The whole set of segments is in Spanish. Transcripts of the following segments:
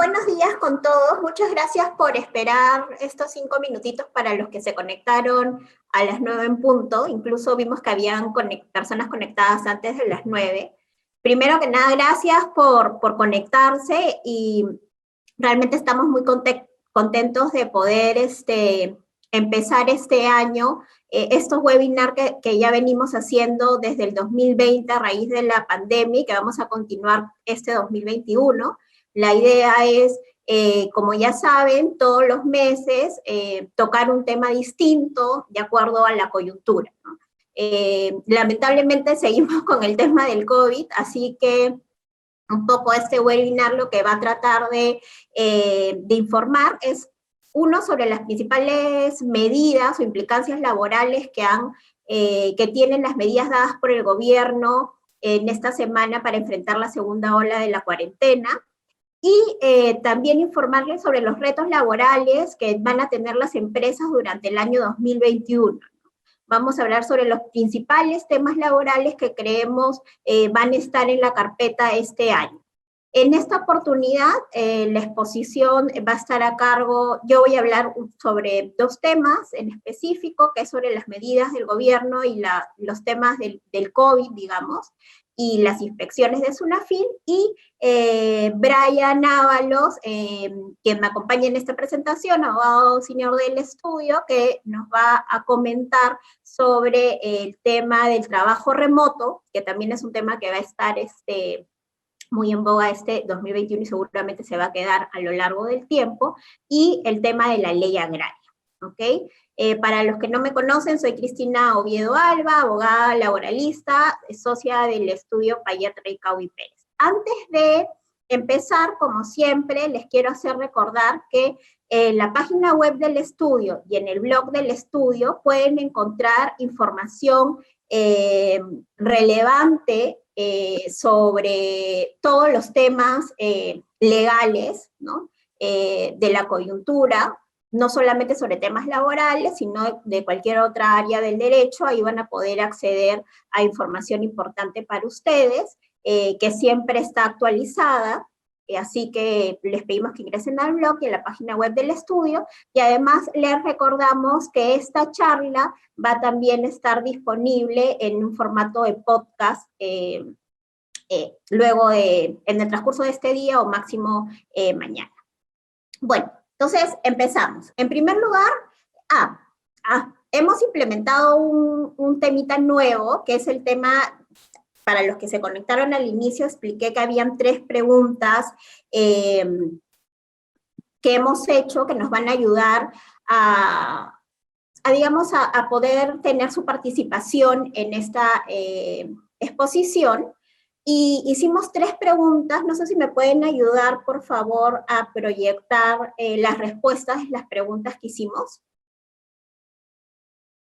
Buenos días con todos. Muchas gracias por esperar estos 5 minutitos para los que se conectaron a las 9 en punto. Incluso vimos que habían personas conectadas antes de las 9. Primero que nada, gracias por conectarse y realmente estamos muy contentos de poder empezar este año estos webinars que ya venimos haciendo desde el 2020 a raíz de la pandemia y que vamos a continuar este 2021. La idea es, como ya saben, todos los meses tocar un tema distinto de acuerdo a la coyuntura, ¿no? Lamentablemente seguimos con el tema del COVID, así que un poco este webinar lo que va a tratar de informar es, uno, sobre las principales medidas o implicancias laborales que tienen las medidas dadas por el gobierno en esta semana para enfrentar la segunda ola de la cuarentena, y también informarles sobre los retos laborales que van a tener las empresas durante el año 2021. Vamos a hablar sobre los principales temas laborales que creemos van a estar en la carpeta este año. En esta oportunidad, la exposición va a estar a cargo, yo voy a hablar sobre 2 temas en específico, que es sobre las medidas del gobierno y los temas del COVID, digamos, y las inspecciones de SUNAFIL, y Brian Ábalos, quien me acompaña en esta presentación, abogado senior del estudio, que nos va a comentar sobre el tema del trabajo remoto, que también es un tema que va a estar muy en boga este 2021 y seguramente se va a quedar a lo largo del tiempo, y el tema de la ley agraria, ¿ok? Para los que no me conocen, soy Cristina Oviedo Alba, abogada laboralista, socia del estudio Payet, Reicau y Pérez. Antes de empezar, como siempre, les quiero hacer recordar que en la página web del estudio y en el blog del estudio pueden encontrar información relevante sobre todos los temas legales, ¿no? De la coyuntura, no solamente sobre temas laborales, sino de cualquier otra área del derecho. Ahí van a poder acceder a información importante para ustedes, que siempre está actualizada. Así que les pedimos que ingresen al blog y a la página web del estudio, y además les recordamos que esta charla va a también estar disponible en un formato de podcast luego en el transcurso de este día o máximo mañana. Bueno, entonces empezamos. En primer lugar, hemos implementado un temita nuevo, que es el tema. Para los que se conectaron al inicio, expliqué que habían 3 preguntas que hemos hecho que nos van a ayudar digamos, a poder tener su participación en esta exposición. Y hicimos 3 preguntas, no sé si me pueden ayudar, por favor, a proyectar las respuestas de las preguntas que hicimos.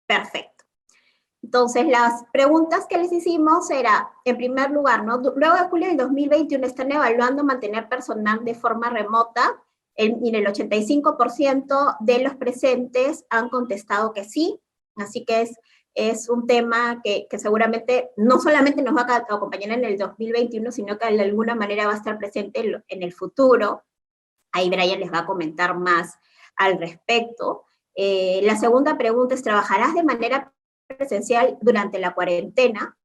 Perfecto. Entonces, las preguntas que les hicimos era, en primer lugar, ¿no? Luego de julio del 2021 están evaluando mantener personal de forma remota, y el 85% de los presentes han contestado que sí, así que es un tema que seguramente no solamente nos va a acompañar en el 2021, sino que de alguna manera va a estar presente en el futuro. Ahí Brian les va a comentar más al respecto. La segunda pregunta es, ¿trabajarás de manera presencial durante la cuarentena?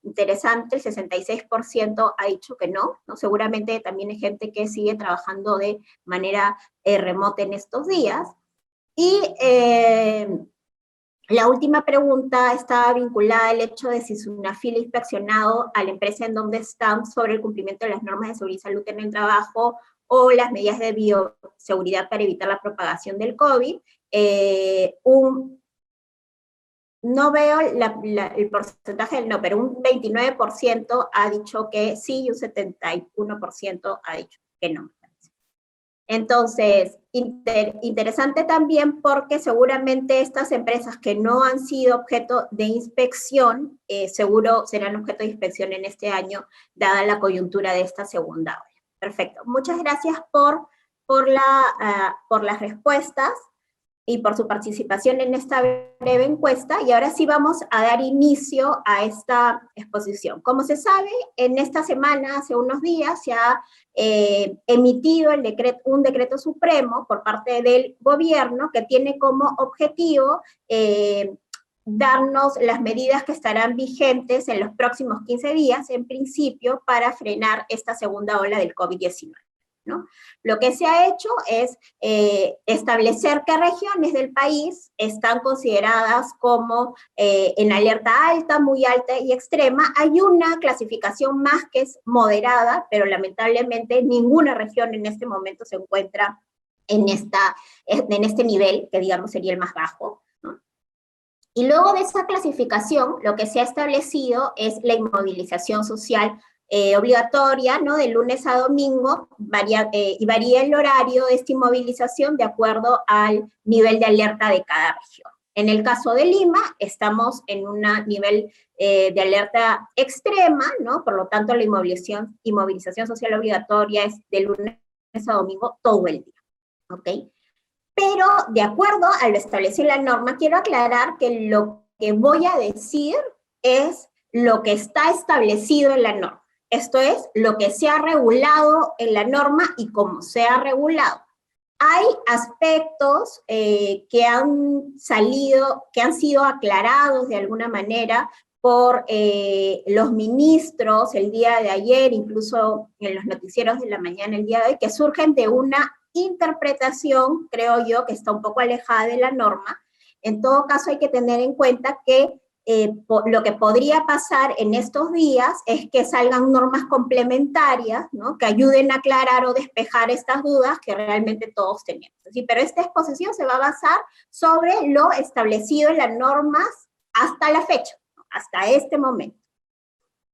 Interesante, el 66% ha dicho que no, ¿no? Seguramente también hay gente que sigue trabajando de manera remota en estos días. Y la última pregunta está vinculada al hecho de si SUNAFIL ha inspeccionado a la empresa en donde están sobre el cumplimiento de las normas de seguridad y salud en el trabajo o las medidas de bioseguridad para evitar la propagación del COVID. No veo el porcentaje del no, pero un 29% ha dicho que sí y un 71% ha dicho que no. Entonces, interesante también porque seguramente estas empresas que no han sido objeto de inspección, seguro serán objeto de inspección en este año, dada la coyuntura de esta segunda ola. Perfecto. Muchas gracias por las respuestas. y por su participación en esta breve encuesta. Y ahora sí vamos a dar inicio a esta exposición. Como se sabe, en esta semana, hace unos días, se ha emitido un decreto supremo por parte del gobierno que tiene como objetivo darnos las medidas que estarán vigentes en los próximos 15 días, en principio, para frenar esta segunda ola del COVID-19. ¿No? Lo que se ha hecho es establecer qué regiones del país están consideradas como en alerta alta, muy alta y extrema. Hay una clasificación más que es moderada, pero lamentablemente ninguna región en este momento se encuentra en este nivel, que digamos sería el más bajo, ¿no? Y luego de esa clasificación, lo que se ha establecido es la inmovilización social obligatoria, ¿no? De lunes a domingo, y varía el horario de esta inmovilización de acuerdo al nivel de alerta de cada región. En el caso de Lima, estamos en un nivel de alerta extrema, ¿no? Por lo tanto, la inmovilización social obligatoria es de lunes a domingo todo el día, ¿ok? Pero, de acuerdo a lo establecido en la norma, quiero aclarar que lo que voy a decir es lo que está establecido en la norma. Esto es lo que se ha regulado en la norma y cómo se ha regulado. Hay aspectos que han sido aclarados de alguna manera por los ministros el día de ayer, incluso en los noticieros de la mañana el día de hoy, que surgen de una interpretación, creo yo, que está un poco alejada de la norma. En todo caso, hay que tener en cuenta que lo que podría pasar en estos días es que salgan normas complementarias, ¿no? Que ayuden a aclarar o despejar estas dudas que realmente todos tenemos. ¿Sí? Pero esta exposición se va a basar sobre lo establecido en las normas hasta la fecha, ¿no? Hasta este momento.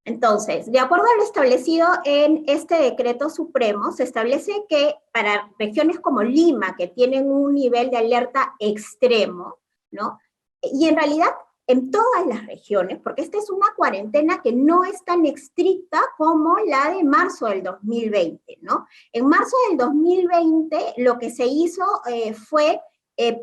Entonces, de acuerdo a lo establecido en este decreto supremo, se establece que para regiones como Lima, que tienen un nivel de alerta extremo, ¿no? Y en realidad, en todas las regiones, porque esta es una cuarentena que no es tan estricta como la de marzo del 2020, ¿no? En marzo del 2020 lo que se hizo fue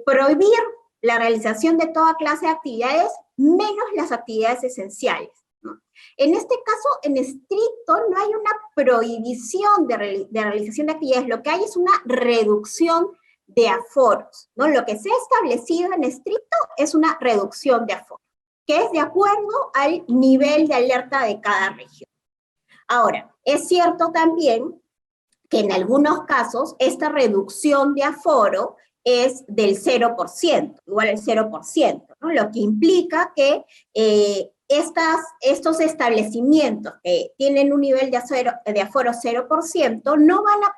prohibir la realización de toda clase de actividades, menos las actividades esenciales, ¿no? En este caso, en estricto, no hay una prohibición de realización de actividades, lo que hay es una reducción de aforos, ¿no? Lo que se ha establecido en estricto es una reducción de aforos, que es de acuerdo al nivel de alerta de cada región. Ahora, es cierto también que en algunos casos esta reducción de aforo es del 0%, igual al 0%, ¿no? Lo que implica que estos establecimientos que tienen un nivel de aforo 0% no van a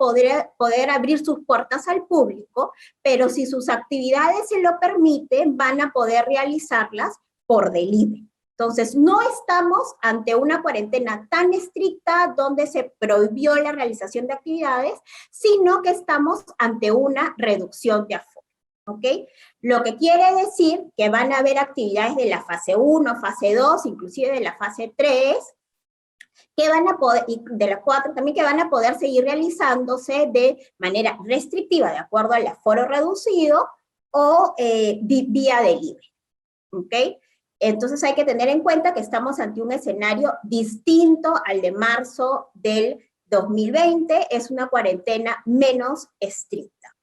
poder abrir sus puertas al público, pero si sus actividades se lo permiten, van a poder realizarlas por delivery. Entonces, no estamos ante una cuarentena tan estricta donde se prohibió la realización de actividades, sino que estamos ante una reducción de aforo, ¿ok? Lo que quiere decir que van a haber actividades de la fase 1, fase 2, inclusive de la fase 3, que van a poder, y de la 4 también, que van a poder seguir realizándose de manera restrictiva, de acuerdo al aforo reducido, o vía delivery, ¿ok? Entonces hay que tener en cuenta que estamos ante un escenario distinto al de marzo del 2020, es una cuarentena menos estricta.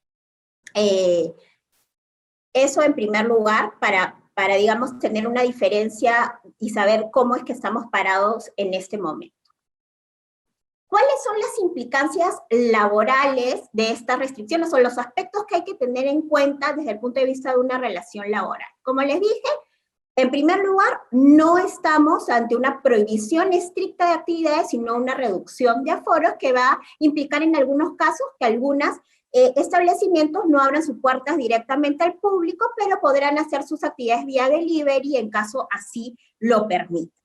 Eso en primer lugar, para, digamos, tener una diferencia y saber cómo es que estamos parados en este momento. ¿Cuáles son las implicancias laborales de estas restricciones o los aspectos que hay que tener en cuenta desde el punto de vista de una relación laboral? Como les dije, en primer lugar, no estamos ante una prohibición estricta de actividades, sino una reducción de aforos que va a implicar en algunos casos que algunos establecimientos no abran sus puertas directamente al público, pero podrán hacer sus actividades vía delivery en caso así lo permita.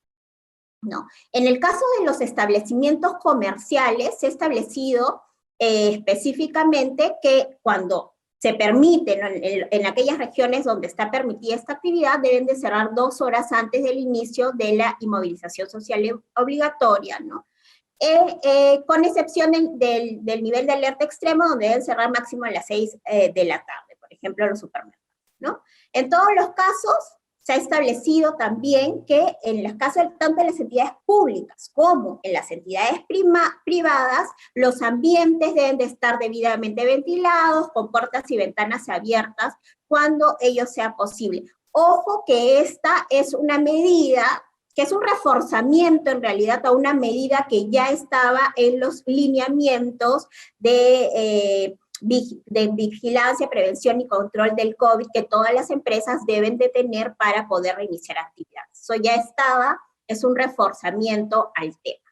No. En el caso de los establecimientos comerciales, se ha establecido específicamente que cuando se permite, ¿no? En aquellas regiones donde está permitida esta actividad, deben de cerrar 2 horas antes del inicio de la inmovilización social obligatoria, ¿no? Con excepción del nivel de alerta extremo, donde deben cerrar máximo a las 6 de la tarde, por ejemplo, los supermercados. ¿no? En todos los casos, se ha establecido también que en los casos tanto en las entidades públicas como en las entidades privadas, los ambientes deben de estar debidamente ventilados, con puertas y ventanas abiertas, cuando ello sea posible. Ojo que esta es una medida que es un reforzamiento en realidad a una medida que ya estaba en los lineamientos de vigilancia, prevención y control del COVID que todas las empresas deben de tener para poder reiniciar actividades. Eso ya estaba, es un reforzamiento al tema.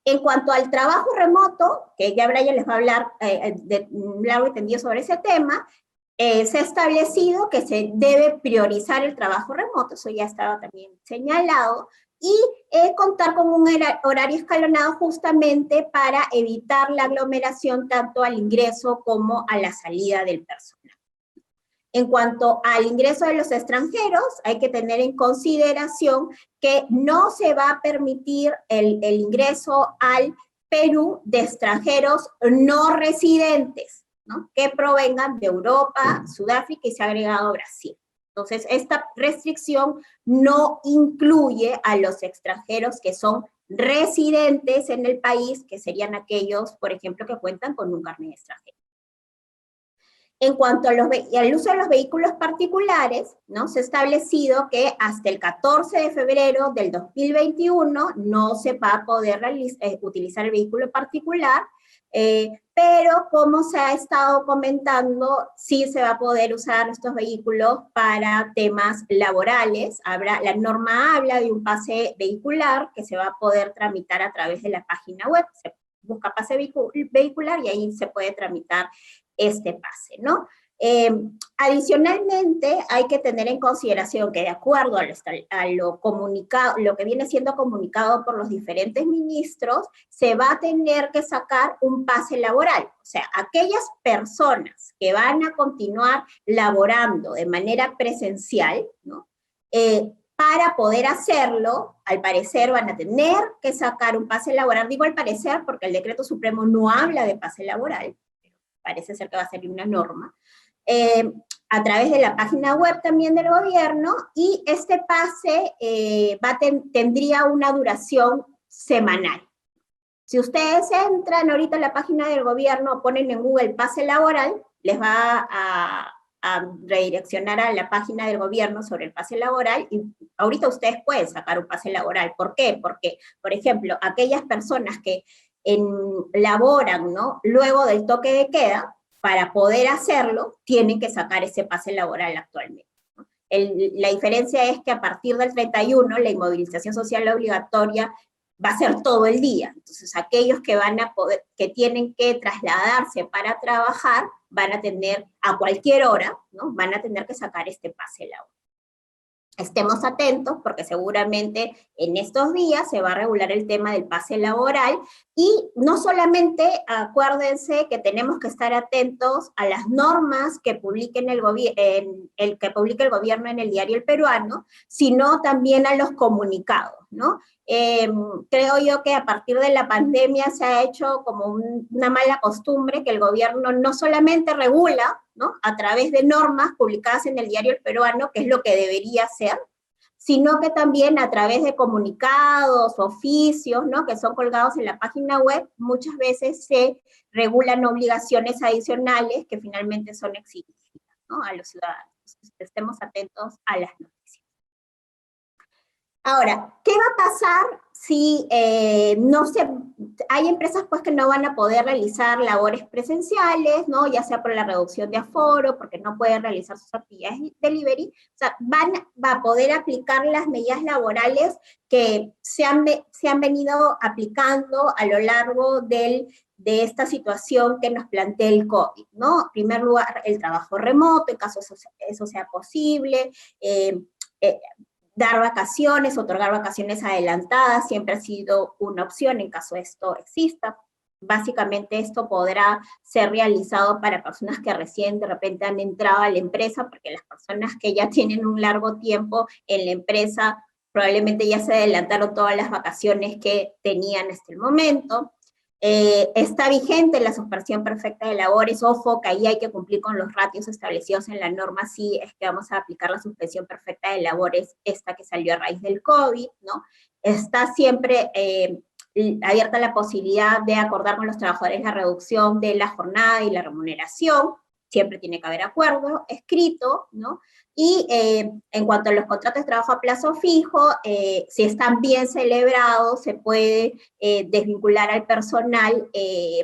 En cuanto al trabajo remoto, que ya Brian les va a hablar de largo y tendido sobre ese tema, se ha establecido que se debe priorizar el trabajo remoto, eso ya estaba también señalado, y contar con un horario escalonado justamente para evitar la aglomeración tanto al ingreso como a la salida del personal. En cuanto al ingreso de los extranjeros, hay que tener en consideración que no se va a permitir el ingreso al Perú de extranjeros no residentes, ¿no? Que provengan de Europa, Sudáfrica y se ha agregado Brasil. Entonces, esta restricción no incluye a los extranjeros que son residentes en el país, que serían aquellos, por ejemplo, que cuentan con un carnet extranjero. En cuanto al uso de los vehículos particulares, ¿no? Se ha establecido que hasta el 14 de febrero del 2021 no se va a poder utilizar el vehículo particular, pero como se ha estado comentando, sí se va a poder usar estos vehículos para temas laborales. La norma habla de un pase vehicular que se va a poder tramitar a través de la página web. Se busca pase vehicular y ahí se puede tramitar este pase, ¿no? Adicionalmente, hay que tener en consideración que de acuerdo a lo comunicado, lo que viene siendo comunicado por los diferentes ministros, se va a tener que sacar un pase laboral. O sea, aquellas personas que van a continuar laborando de manera presencial, ¿no? Para poder hacerlo, al parecer van a tener que sacar un pase laboral. Digo al parecer porque el decreto supremo no habla de pase laboral, parece ser que va a ser una norma, a través de la página web también del gobierno, y este pase tendría una duración semanal. Si ustedes entran ahorita a la página del gobierno, ponen en Google pase laboral, les va a redireccionar a la página del gobierno sobre el pase laboral, y ahorita ustedes pueden sacar un pase laboral. ¿Por qué? Porque, por ejemplo, aquellas personas que laboran, ¿no? Luego del toque de queda, para poder hacerlo, tienen que sacar ese pase laboral actualmente, ¿no? La diferencia es que a partir del 31, la inmovilización social obligatoria va a ser todo el día. Entonces, aquellos que que tienen que trasladarse para trabajar, van a tener, a cualquier hora, ¿no? Van a tener que sacar este pase laboral. Estemos atentos porque seguramente en estos días se va a regular el tema del pase laboral, y no solamente acuérdense que tenemos que estar atentos a las normas que publique el gobierno en el Diario El Peruano, sino también a los comunicados, ¿no? Creo yo que a partir de la pandemia se ha hecho como una mala costumbre que el gobierno no solamente regula, ¿no? A través de normas publicadas en el Diario El Peruano, que es lo que debería ser, sino que también a través de comunicados, oficios, ¿no? Que son colgados en la página web, muchas veces se regulan obligaciones adicionales que finalmente son exigidas, ¿no? A los ciudadanos. Entonces, estemos atentos a las noticias. Ahora, ¿qué va a pasar si hay empresas pues que no van a poder realizar labores presenciales, ¿no? Ya sea por la reducción de aforo, porque no pueden realizar sus actividades delivery? O sea, va a poder aplicar las medidas laborales que se han venido aplicando a lo largo de esta situación que nos plantea el COVID, ¿no? En primer lugar, el trabajo remoto, en caso eso sea posible, dar vacaciones, otorgar vacaciones adelantadas, siempre ha sido una opción en caso esto exista. Básicamente esto podrá ser realizado para personas que recién de repente han entrado a la empresa, porque las personas que ya tienen un largo tiempo en la empresa probablemente ya se adelantaron todas las vacaciones que tenían hasta el momento. Está vigente la suspensión perfecta de labores, ojo que ahí hay que cumplir con los ratios establecidos en la norma, si es que vamos a aplicar la suspensión perfecta de labores, esta que salió a raíz del COVID, ¿no? Está siempre abierta la posibilidad de acordar con los trabajadores la reducción de la jornada y la remuneración, siempre tiene que haber acuerdo escrito, ¿no? Y en cuanto a los contratos de trabajo a plazo fijo, si están bien celebrados, se puede desvincular al personal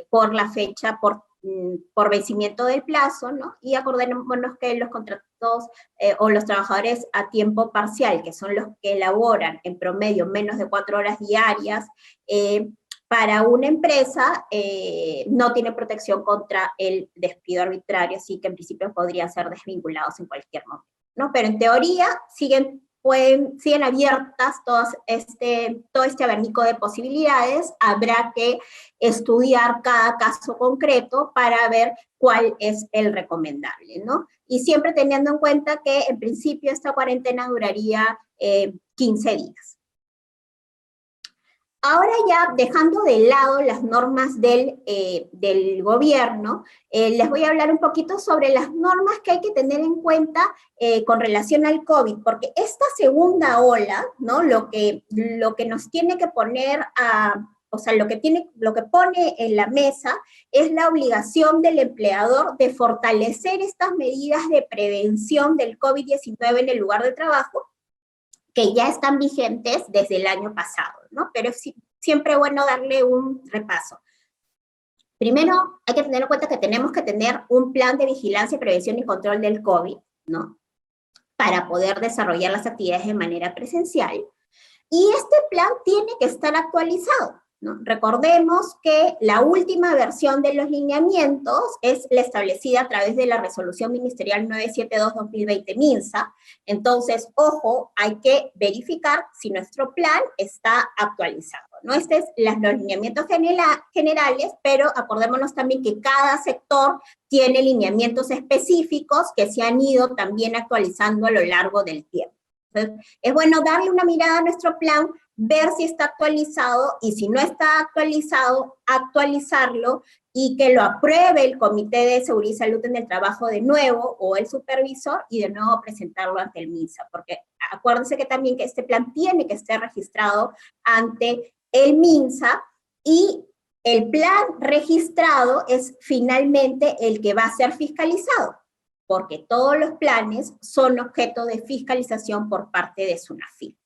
por la fecha, por vencimiento del plazo, ¿no? Y acordémonos que los contratos o los trabajadores a tiempo parcial, que son los que elaboran en promedio menos de 4 horas diarias, para una empresa no tiene protección contra el despido arbitrario, así que en principio podrían ser desvinculados en cualquier momento, ¿no? Pero en teoría siguen abiertas todo este abanico de posibilidades. Habrá que estudiar cada caso concreto para ver cuál es el recomendable, ¿no? Y siempre teniendo en cuenta que en principio esta cuarentena duraría 15 días. Ahora ya dejando de lado las normas del gobierno, les voy a hablar un poquito sobre las normas que hay que tener en cuenta con relación al COVID, porque esta segunda ola, ¿no? Lo que nos tiene que poner o sea, lo que pone en la mesa es la obligación del empleador de fortalecer estas medidas de prevención del COVID-19 en el lugar de trabajo, que ya están vigentes desde el año pasado, ¿no? Pero es siempre bueno darle un repaso. Primero, hay que tener en cuenta que tenemos que tener un plan de vigilancia, prevención y control del COVID, ¿no? Para poder desarrollar las actividades de manera presencial. Y este plan tiene que estar actualizado, ¿no? Recordemos que la última versión de los lineamientos es la establecida a través de la Resolución Ministerial 972-2020 MINSA. Entonces, ojo, hay que verificar si nuestro plan está actualizado, ¿no? Estos son los lineamientos generales, pero acordémonos también que cada sector tiene lineamientos específicos que se han ido también actualizando a lo largo del tiempo. Entonces, es bueno darle una mirada a nuestro plan, ver si está actualizado, y si no está actualizado, actualizarlo y que lo apruebe el Comité de Seguridad y Salud en el Trabajo de nuevo, o el supervisor, y de nuevo presentarlo ante el MINSA, porque acuérdense que también que este plan tiene que estar registrado ante el MINSA, y el plan registrado es finalmente el que va a ser fiscalizado, porque todos los planes son objeto de fiscalización por parte de SUNAFIL.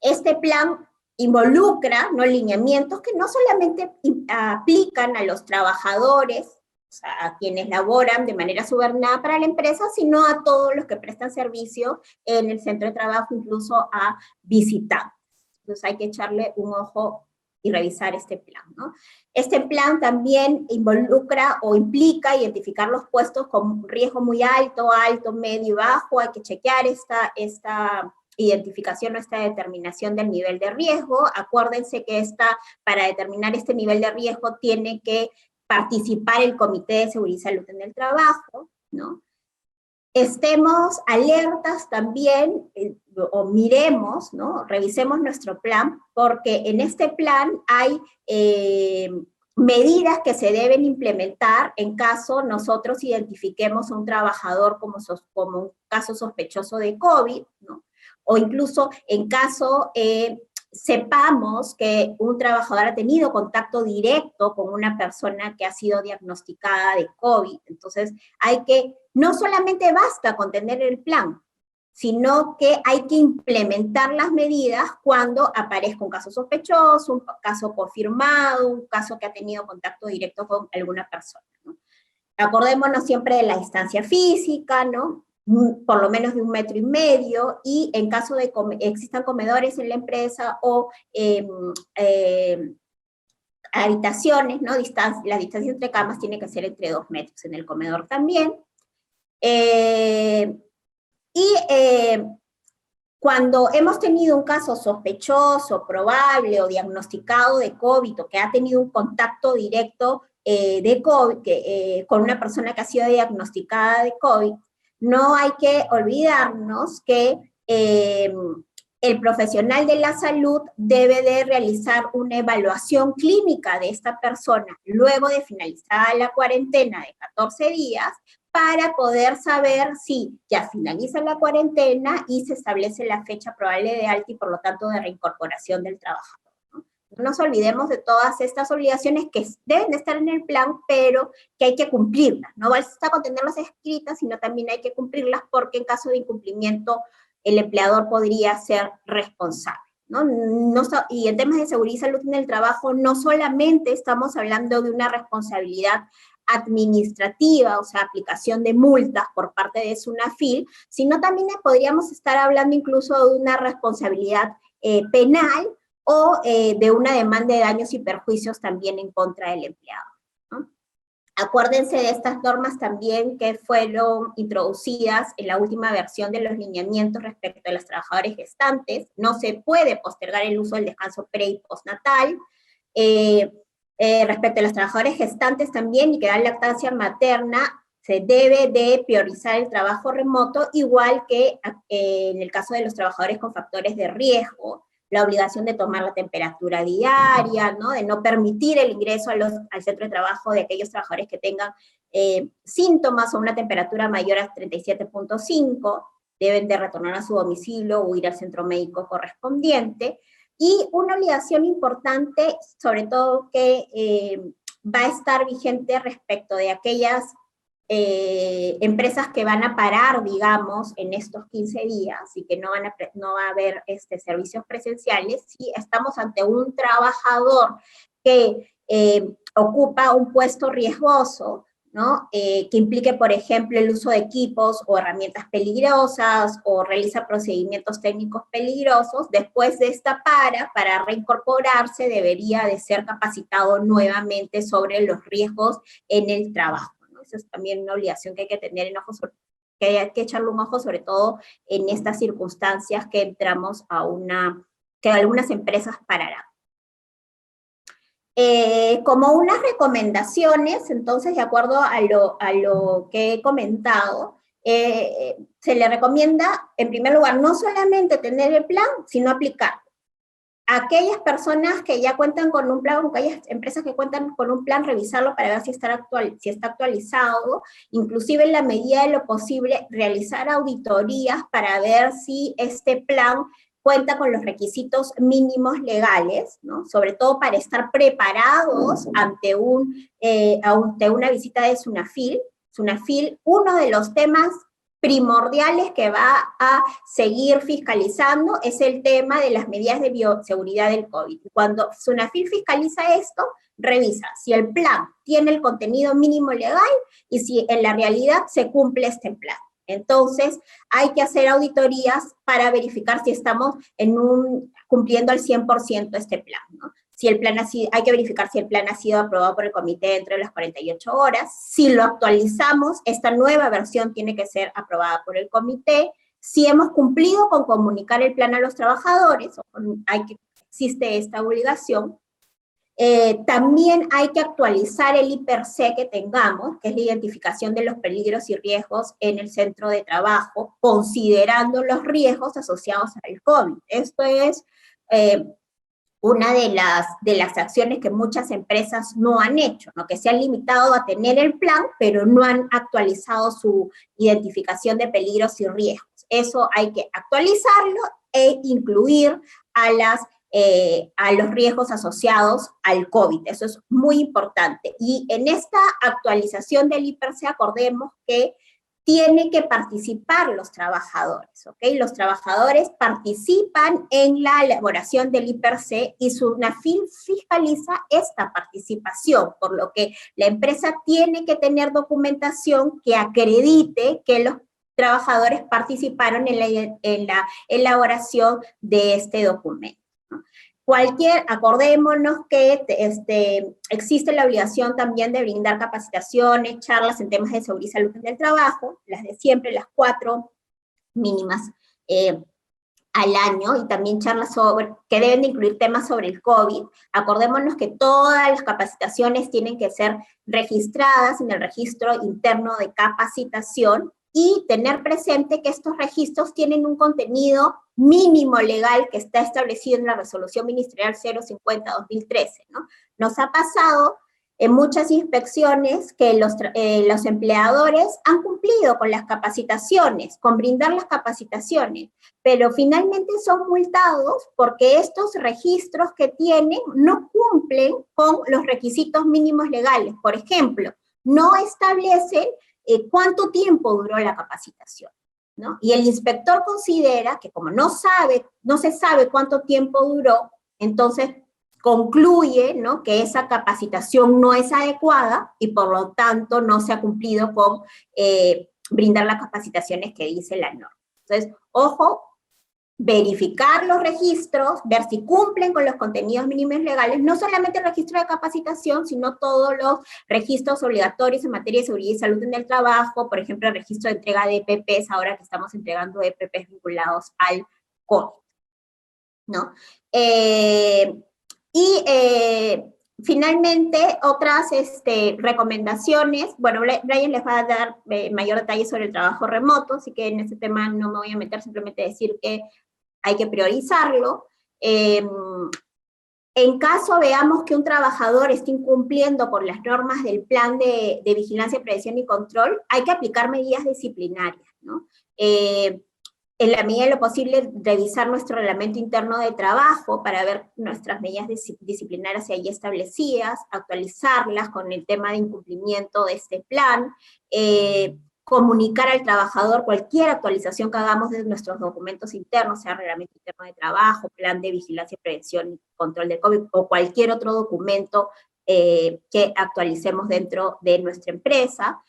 Este plan involucra, ¿no?, lineamientos que no solamente aplican a los trabajadores, o sea, a quienes laboran de manera subordinada para la empresa, sino a todos los que prestan servicio en el centro de trabajo, incluso a visitantes. Entonces hay que echarle un ojo y revisar este plan, ¿no? Este plan también involucra o implica identificar los puestos con riesgo muy alto, medio y bajo. Hay que chequear esta identificación o esta determinación del nivel de riesgo. Acuérdense que para determinar este nivel de riesgo tiene que participar el Comité de Seguridad y Salud en el Trabajo, ¿no? Estemos alertas también, o miremos, ¿no?, revisemos nuestro plan, porque en este plan hay medidas que se deben implementar en caso nosotros identifiquemos a un trabajador como un caso sospechoso de COVID, ¿no? O incluso en caso sepamos que un trabajador ha tenido contacto directo con una persona que ha sido diagnosticada de COVID. Entonces, no solamente basta con tener el plan, sino que hay que implementar las medidas cuando aparezca un caso sospechoso, un caso confirmado, un caso que ha tenido contacto directo con alguna persona, ¿no? Acordémonos siempre de la distancia física, ¿no?, por lo menos de 1,5 metros, y en caso de que existan comedores en la empresa o habitaciones, ¿no?, la distancia entre camas tiene que ser entre 2 metros, en el comedor también. Cuando hemos tenido un caso sospechoso, probable o diagnosticado de COVID, o que ha tenido un contacto directo de COVID, con una persona que ha sido diagnosticada de COVID, no hay que olvidarnos que el profesional de la salud debe de realizar una evaluación clínica de esta persona luego de finalizada la cuarentena de 14 días para poder saber si ya finaliza la cuarentena y se establece la fecha probable de alta y por lo tanto de reincorporación del trabajador. No nos olvidemos de todas estas obligaciones que deben de estar en el plan, pero que hay que cumplirlas. No basta con tenerlas escritas, sino también hay que cumplirlas porque en caso de incumplimiento el empleador podría ser responsable. ¿No? Y en temas de seguridad y salud en el trabajo, no solamente estamos hablando de una responsabilidad administrativa, o sea, aplicación de multas por parte de SUNAFIL, sino también podríamos estar hablando incluso de una responsabilidad penal o de una demanda de daños y perjuicios también en contra del empleado, ¿no? Acuérdense de estas normas también que fueron introducidas en la última versión de los lineamientos respecto a los trabajadores gestantes. No se puede postergar el uso del descanso pre- y postnatal. Respecto a los trabajadores gestantes también y que dan lactancia materna, se debe de priorizar el trabajo remoto, igual que en el caso de los trabajadores con factores de riesgo, la obligación de tomar la temperatura diaria, ¿no? De no permitir el ingreso al centro de trabajo de aquellos trabajadores que tengan síntomas o una temperatura mayor a 37.5, deben de retornar a su domicilio o ir al centro médico correspondiente. Y una obligación importante, sobre todo que va a estar vigente respecto de aquellas empresas que van a parar, digamos, en estos 15 días y que no va a haber servicios presenciales, si estamos ante un trabajador que ocupa un puesto riesgoso, ¿no? Que implique, por ejemplo, el uso de equipos o herramientas peligrosas o realiza procedimientos técnicos peligrosos, después de esta para reincorporarse debería de ser capacitado nuevamente sobre los riesgos en el trabajo, ¿no? Esa es también una obligación que hay que tener en ojo, que hay que echarle un ojo, sobre todo en estas circunstancias que entramos que algunas empresas pararán. Como unas recomendaciones, entonces, de acuerdo a lo que he comentado, se le recomienda, en primer lugar, no solamente tener el plan, sino aplicarlo. Aquellas personas que ya cuentan con un plan, aquellas empresas que cuentan con un plan, revisarlo para ver si está actualizado, inclusive en la medida de lo posible, realizar auditorías para ver si este plan cuenta con los requisitos mínimos legales, ¿no? Sobre todo para estar preparados ante una visita de SUNAFIL. SUNAFIL, uno de los temas primordiales que va a seguir fiscalizando es el tema de las medidas de bioseguridad del COVID. Cuando SUNAFIL fiscaliza esto, revisa si el plan tiene el contenido mínimo legal y si en la realidad se cumple este plan. Entonces, hay que hacer auditorías para verificar si estamos cumpliendo al 100% este plan, ¿no? Si el plan hay que verificar si el plan ha sido aprobado por el comité dentro de las 48 horas. Si lo actualizamos, esta nueva versión tiene que ser aprobada por el comité. Si hemos cumplido con comunicar el plan a los trabajadores, existe esta obligación. También hay que actualizar el IPER-C que tengamos, que es la identificación de los peligros y riesgos en el centro de trabajo, considerando los riesgos asociados al COVID. Esto es una de las acciones que muchas empresas no han hecho, ¿no? Que se han limitado a tener el plan, pero no han actualizado su identificación de peligros y riesgos. Eso hay que actualizarlo e incluir a los riesgos asociados al COVID. Eso es muy importante. Y en esta actualización del IPER-C, acordemos que tienen que participar los trabajadores, ¿ok? Los trabajadores participan en la elaboración del IPER-C y SUNAFIL fiscaliza esta participación, por lo que la empresa tiene que tener documentación que acredite que los trabajadores participaron en la elaboración de este documento. Acordémonos que existe la obligación también de brindar capacitaciones, charlas en temas de seguridad y salud en el trabajo, las de siempre, las 4 mínimas al año, y también charlas que deben de incluir temas sobre el COVID. Acordémonos que todas las capacitaciones tienen que ser registradas en el registro interno de capacitación, y tener presente que estos registros tienen un contenido mínimo legal que está establecido en la Resolución Ministerial 050-2013, ¿no? Nos ha pasado en muchas inspecciones que los empleadores han cumplido con las capacitaciones, con brindar las capacitaciones, pero finalmente son multados porque estos registros que tienen no cumplen con los requisitos mínimos legales. Por ejemplo, no establecen cuánto tiempo duró la capacitación, ¿no? Y el inspector considera que como no se sabe cuánto tiempo duró, entonces concluye, ¿no?, que esa capacitación no es adecuada y por lo tanto no se ha cumplido con brindar las capacitaciones que dice la norma. Entonces, ojo, verificar los registros, ver si cumplen con los contenidos mínimos legales, no solamente el registro de capacitación, sino todos los registros obligatorios en materia de seguridad y salud en el trabajo, por ejemplo, el registro de entrega de EPPs, ahora que estamos entregando EPPs vinculados al COVID, ¿no? Finalmente, otras recomendaciones, bueno, Brian les va a dar mayor detalle sobre el trabajo remoto, así que en ese tema no me voy a meter, simplemente decir que hay que priorizarlo. En caso veamos que un trabajador está incumpliendo con las normas del plan de vigilancia, prevención y control, hay que aplicar medidas disciplinarias, ¿no? En la medida de lo posible, revisar nuestro reglamento interno de trabajo para ver nuestras medidas disciplinarias ahí establecidas, actualizarlas con el tema de incumplimiento de este plan, comunicar al trabajador cualquier actualización que hagamos de nuestros documentos internos, sea reglamento interno de trabajo, plan de vigilancia, prevención y control del COVID, o cualquier otro documento que actualicemos dentro de nuestra empresa.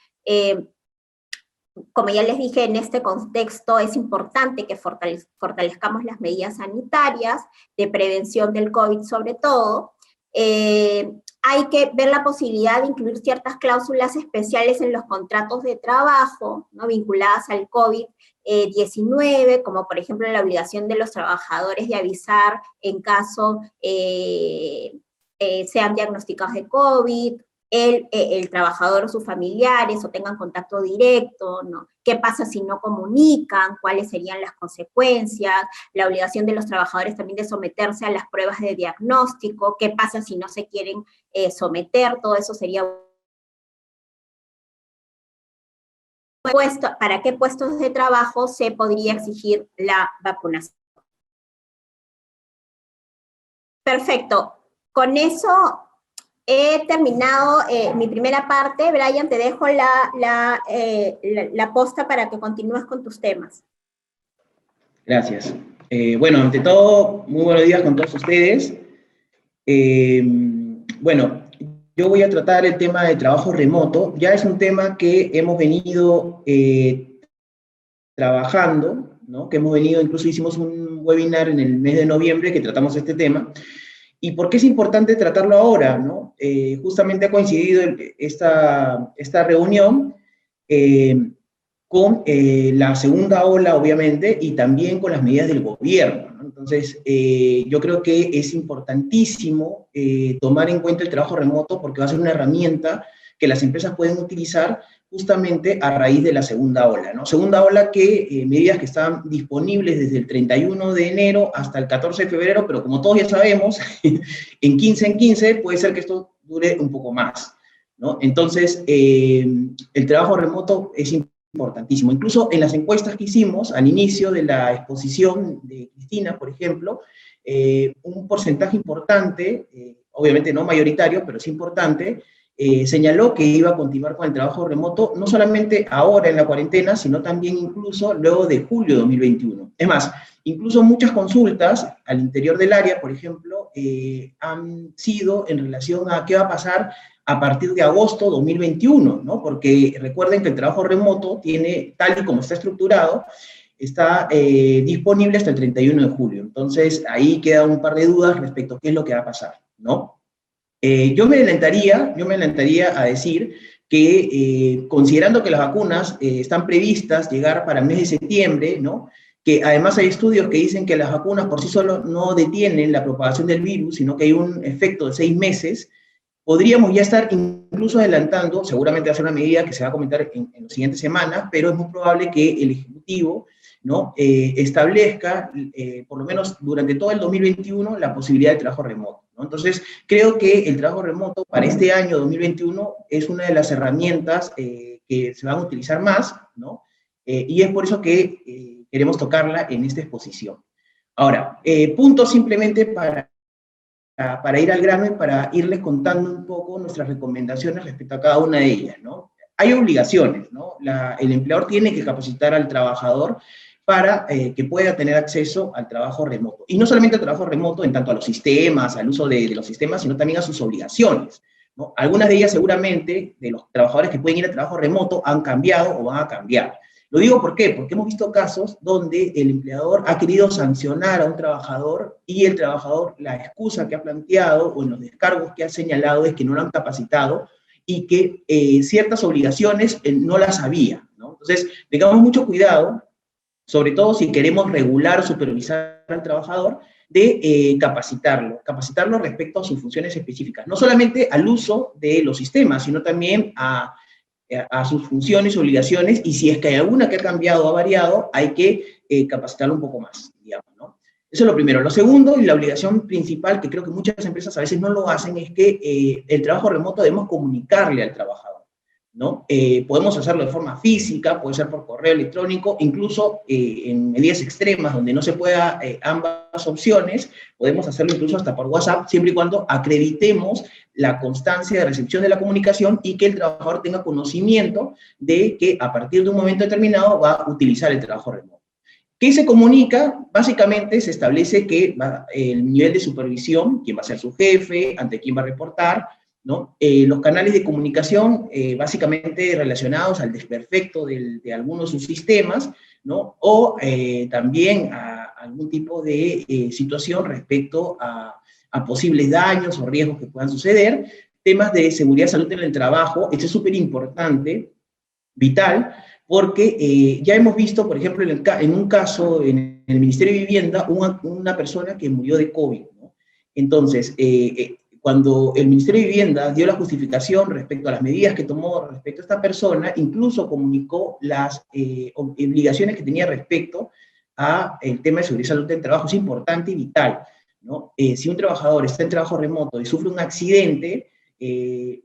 Como ya les dije, en este contexto es importante que fortalezcamos las medidas sanitarias, de prevención del COVID sobre todo. Hay que ver la posibilidad de incluir ciertas cláusulas especiales en los contratos de trabajo, ¿no?, vinculadas al COVID-19, como por ejemplo la obligación de los trabajadores de avisar en caso sean diagnosticados de COVID, el trabajador o sus familiares o tengan contacto directo, ¿no? ¿Qué pasa si no comunican? ¿Cuáles serían las consecuencias? La obligación de los trabajadores también de someterse a las pruebas de diagnóstico. ¿Qué pasa si no se quieren someter? Todo eso sería... ¿Para qué puestos de trabajo se podría exigir la vacunación? Perfecto. Con eso... he terminado mi primera parte. Brian, te dejo la posta para que continúes con tus temas. Gracias. Bueno, ante todo, muy buenos días con todos ustedes. Bueno, yo voy a tratar el tema de trabajo remoto. Ya es un tema que hemos venido trabajando, ¿no? Que hemos venido, incluso hicimos un webinar en el mes de noviembre que tratamos este tema. ¿Y por qué es importante tratarlo ahora, no? Justamente ha coincidido esta reunión con la segunda ola, obviamente, y también con las medidas del gobierno, ¿no? Entonces, yo creo que es importantísimo tomar en cuenta el trabajo remoto porque va a ser una herramienta que las empresas pueden utilizar justamente a raíz de la segunda ola, ¿no? Segunda ola que medidas que están disponibles desde el 31 de enero hasta el 14 de febrero, pero como todos ya sabemos, en 15 puede ser que esto dure un poco más, ¿no? Entonces, el trabajo remoto es importantísimo. Incluso en las encuestas que hicimos al inicio de la exposición de Cristina, por ejemplo, un porcentaje importante, obviamente no mayoritario, pero es importante, señaló que iba a continuar con el trabajo remoto, no solamente ahora en la cuarentena, sino también incluso luego de julio de 2021. Es más, incluso muchas consultas al interior del área, por ejemplo, han sido en relación a qué va a pasar a partir de agosto de 2021, ¿no? Porque recuerden que el trabajo remoto tiene, tal y como está estructurado, está disponible hasta el 31 de julio. Entonces, ahí queda un par de dudas respecto a qué es lo que va a pasar, ¿no? Yo me adelantaría a decir que, considerando que las vacunas están previstas llegar para el mes de septiembre, ¿no?, que además hay estudios que dicen que las vacunas por sí solo no detienen la propagación del virus, sino que hay un efecto de 6 meses, podríamos ya estar incluso adelantando, seguramente va a ser una medida que se va a comentar en las siguientes semanas, pero es muy probable que el Ejecutivo, ¿no? Establezca, por lo menos durante todo el 2021, la posibilidad de trabajo remoto, ¿no? Entonces, creo que el trabajo remoto para este año 2021 es una de las herramientas que se van a utilizar más, ¿no? Y es por eso que queremos tocarla en esta exposición. Ahora, punto simplemente para ir al grano y para irles contando un poco nuestras recomendaciones respecto a cada una de ellas, ¿no? Hay obligaciones, ¿no? El empleador tiene que capacitar al trabajador para que pueda tener acceso al trabajo remoto. Y no solamente al trabajo remoto en tanto a los sistemas, al uso de los sistemas, sino también a sus obligaciones, ¿no? Algunas de ellas seguramente, de los trabajadores que pueden ir al trabajo remoto, han cambiado o van a cambiar. Lo digo ¿por qué? Porque hemos visto casos donde el empleador ha querido sancionar a un trabajador y el trabajador, la excusa que ha planteado o en los descargos que ha señalado es que no lo han capacitado y que ciertas obligaciones no las sabía, ¿no? Entonces, tengamos mucho cuidado, sobre todo si queremos regular o supervisar al trabajador, de capacitarlo respecto a sus funciones específicas, no solamente al uso de los sistemas, sino también a sus funciones y obligaciones, y si es que hay alguna que ha cambiado o ha variado, hay que capacitarlo un poco más, digamos, ¿no? Eso es lo primero. Lo segundo, y la obligación principal, que creo que muchas empresas a veces no lo hacen, es que el trabajo remoto debemos comunicarle al trabajador, ¿no? Podemos hacerlo de forma física, puede ser por correo electrónico, incluso en medidas extremas donde no se pueda ambas opciones, podemos hacerlo incluso hasta por WhatsApp, siempre y cuando acreditemos la constancia de recepción de la comunicación y que el trabajador tenga conocimiento de que a partir de un momento determinado va a utilizar el trabajo remoto. ¿Qué se comunica? Básicamente se establece que el nivel de supervisión, quién va a ser su jefe, ante quién va a reportar, ¿no? Los canales de comunicación básicamente relacionados al desperfecto de algunos de sus sistemas, ¿no? O también a algún tipo de situación respecto a posibles daños o riesgos que puedan suceder, temas de seguridad y salud en el trabajo. Esto es súper importante, vital, porque ya hemos visto, por ejemplo, en un caso en el Ministerio de Vivienda, una persona que murió de COVID, ¿no? Entonces, cuando el Ministerio de Vivienda dio la justificación respecto a las medidas que tomó respecto a esta persona, incluso comunicó las obligaciones que tenía respecto a el tema de seguridad y salud del trabajo. Es importante y vital, ¿no? Si un trabajador está en trabajo remoto y sufre un accidente,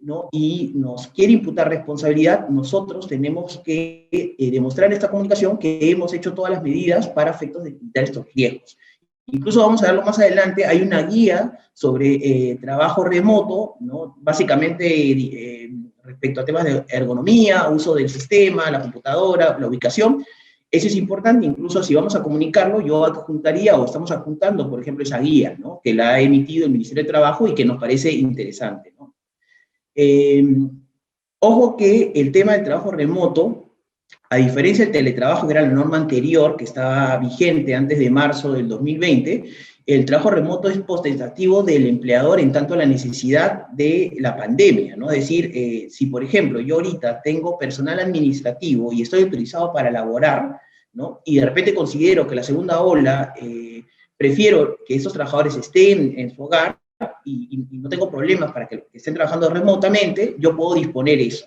¿no? Y nos quiere imputar responsabilidad, nosotros tenemos que demostrar en esta comunicación que hemos hecho todas las medidas para efectos de evitar estos riesgos. Incluso vamos a verlo más adelante, hay una guía sobre trabajo remoto, ¿no? Básicamente respecto a temas de ergonomía, uso del sistema, la computadora, la ubicación. Eso es importante, incluso si vamos a comunicarlo, yo adjuntaría o estamos adjuntando, por ejemplo, esa guía, ¿no? Que la ha emitido el Ministerio de Trabajo y que nos parece interesante, ¿no? Ojo que el tema del trabajo remoto, a diferencia del teletrabajo, que era la norma anterior, que estaba vigente antes de marzo del 2020, el trabajo remoto es potestativo del empleador en tanto a la necesidad de la pandemia, ¿no? Es decir, si por ejemplo yo ahorita tengo personal administrativo y estoy autorizado para laborar, ¿no? Y de repente considero que la segunda ola, prefiero que esos trabajadores estén en su hogar y no tengo problemas para que estén trabajando remotamente, yo puedo disponer eso.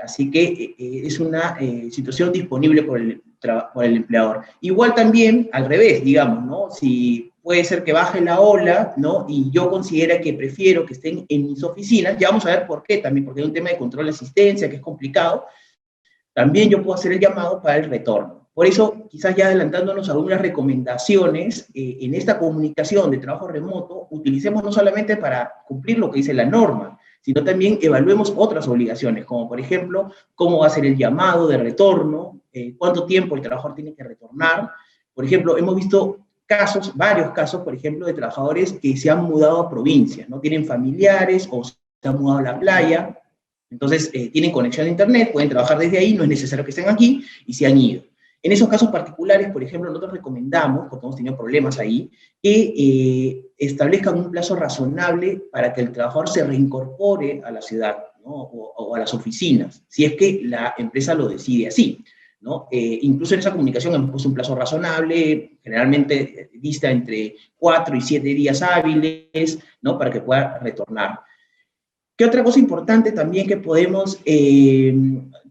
Así que es una situación disponible por el empleador. Igual también al revés, digamos, ¿no? Si puede ser que baje la ola, ¿no? Y yo considero que prefiero que estén en mis oficinas, ya vamos a ver por qué también, porque hay un tema de control de asistencia que es complicado, también yo puedo hacer el llamado para el retorno. Por eso, quizás ya adelantándonos a algunas recomendaciones, en esta comunicación de trabajo remoto, utilicemos no solamente para cumplir lo que dice la norma, sino también evaluemos otras obligaciones, como por ejemplo, cómo va a ser el llamado de retorno, cuánto tiempo el trabajador tiene que retornar. Por ejemplo, hemos visto casos, varios casos, por ejemplo, de trabajadores que se han mudado a provincias, ¿no? Tienen familiares o se han mudado a la playa, entonces tienen conexión a internet, pueden trabajar desde ahí, no es necesario que estén aquí, y se han ido. En esos casos particulares, por ejemplo, nosotros recomendamos, porque hemos tenido problemas ahí, que establezcan un plazo razonable para que el trabajador se reincorpore a la ciudad, ¿no? o a las oficinas, si es que la empresa lo decide así, ¿no? Incluso en esa comunicación hemos puesto un plazo razonable, generalmente dista entre 4 y 7 días hábiles, ¿no? Para que pueda retornar. ¿Qué otra cosa importante también que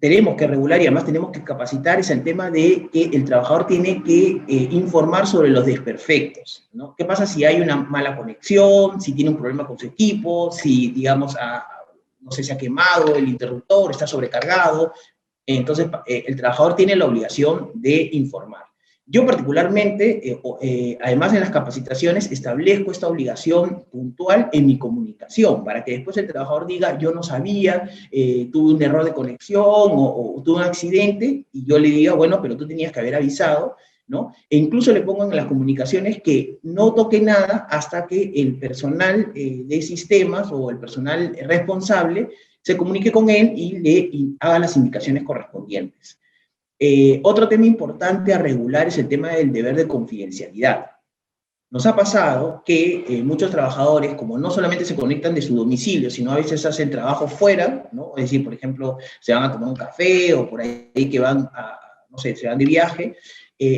tenemos que regular y además tenemos que capacitar es el tema de que el trabajador tiene que informar sobre los desperfectos, ¿no? ¿Qué pasa si hay una mala conexión, si tiene un problema con su equipo, si, digamos, no sé, se ha quemado el interruptor, está sobrecargado? Entonces, el trabajador tiene la obligación de informar. Yo particularmente, además en las capacitaciones, establezco esta obligación puntual en mi comunicación, para que después el trabajador diga, yo no sabía, tuve un error de conexión o tuve un accidente, y yo le diga, bueno, pero tú tenías que haber avisado, ¿no? E incluso le pongo en las comunicaciones que no toque nada hasta que el personal de sistemas o el personal responsable se comunique con él y le haga las indicaciones correspondientes. Otro tema importante a regular es el tema del deber de confidencialidad. Nos ha pasado que muchos trabajadores, como no solamente se conectan de su domicilio, sino a veces hacen trabajo fuera, ¿no? Es decir, por ejemplo, se van a tomar un café o por ahí que van no sé, se van de viaje,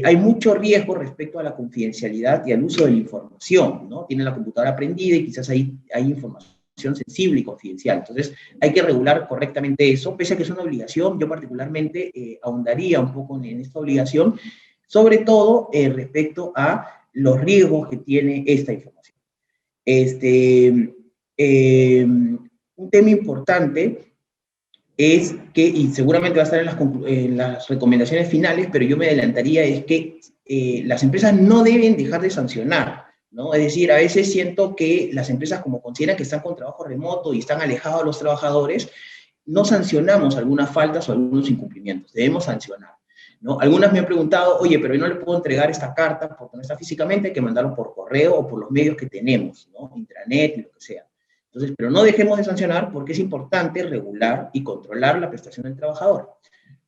hay mucho riesgo respecto a la confidencialidad y al uso de la información, ¿no? Tienen la computadora prendida y quizás hay información sensible y confidencial. Entonces, hay que regular correctamente eso, pese a que es una obligación. Yo particularmente ahondaría un poco en esta obligación, sobre todo respecto a los riesgos que tiene esta información. Un tema importante es que, y seguramente va a estar en las recomendaciones finales, pero yo me adelantaría, es que las empresas no deben dejar de sancionar, ¿no? Es decir, a veces siento que las empresas, como consideran que están con trabajo remoto y están alejados de los trabajadores, no sancionamos algunas faltas o algunos incumplimientos. Debemos sancionar, ¿no? Algunas me han preguntado, oye, pero yo no le puedo entregar esta carta porque no está físicamente, hay que mandarlo por correo o por los medios que tenemos, ¿no? Intranet y lo que sea. Entonces, pero no dejemos de sancionar porque es importante regular y controlar la prestación del trabajador.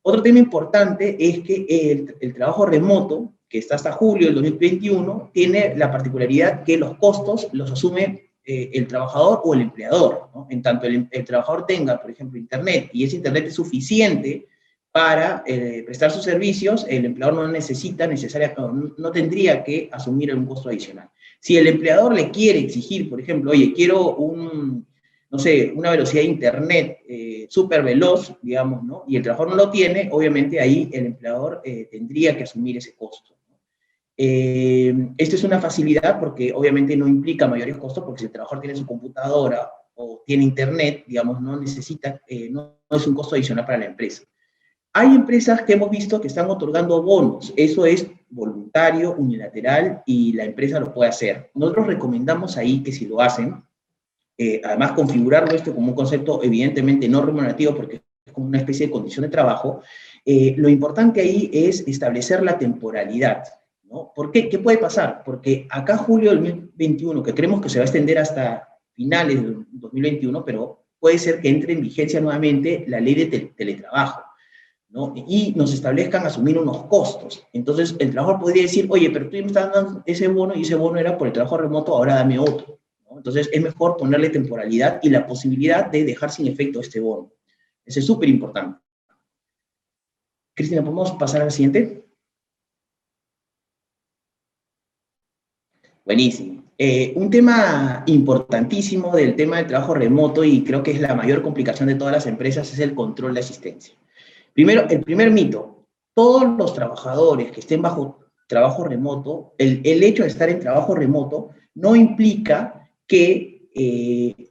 Otro tema importante es que el trabajo remoto, que está hasta julio del 2021, tiene la particularidad que los costos los asume el trabajador o el empleador, ¿no? En tanto el trabajador tenga, por ejemplo, internet, y ese internet es suficiente para prestar sus servicios, el empleador no tendría que asumir un costo adicional. Si el empleador le quiere exigir, por ejemplo, oye, quiero no sé, una velocidad de internet súper veloz, digamos, ¿no? Y el trabajador no lo tiene, obviamente ahí el empleador tendría que asumir ese costo. Esto es una facilidad porque obviamente no implica mayores costos, porque si el trabajador tiene su computadora o tiene internet, digamos, no necesita, no es un costo adicional para la empresa. Hay empresas que hemos visto que están otorgando bonos, eso es voluntario, unilateral, y la empresa lo puede hacer. Nosotros recomendamos ahí que si lo hacen, además configurarlo esto como un concepto evidentemente no remunerativo, porque es como una especie de condición de trabajo, lo importante ahí es establecer la temporalidad, ¿no? ¿Por qué? ¿Qué puede pasar? Porque acá julio del 2021, que creemos que se va a extender hasta finales del 2021, pero puede ser que entre en vigencia nuevamente la ley de teletrabajo, ¿no? Y nos establezcan asumir unos costos. Entonces, el trabajador podría decir, oye, pero tú me estás dando ese bono y ese bono era por el trabajo remoto, ahora dame otro, ¿no? Entonces, es mejor ponerle temporalidad y la posibilidad de dejar sin efecto este bono. Eso es súper importante. Cristina, ¿podemos pasar al siguiente? Buenísimo. Un tema importantísimo del tema del trabajo remoto, y creo que es la mayor complicación de todas las empresas, es el control de asistencia. Primero, el primer mito, todos los trabajadores que estén bajo trabajo remoto, el hecho de estar en trabajo remoto no implica que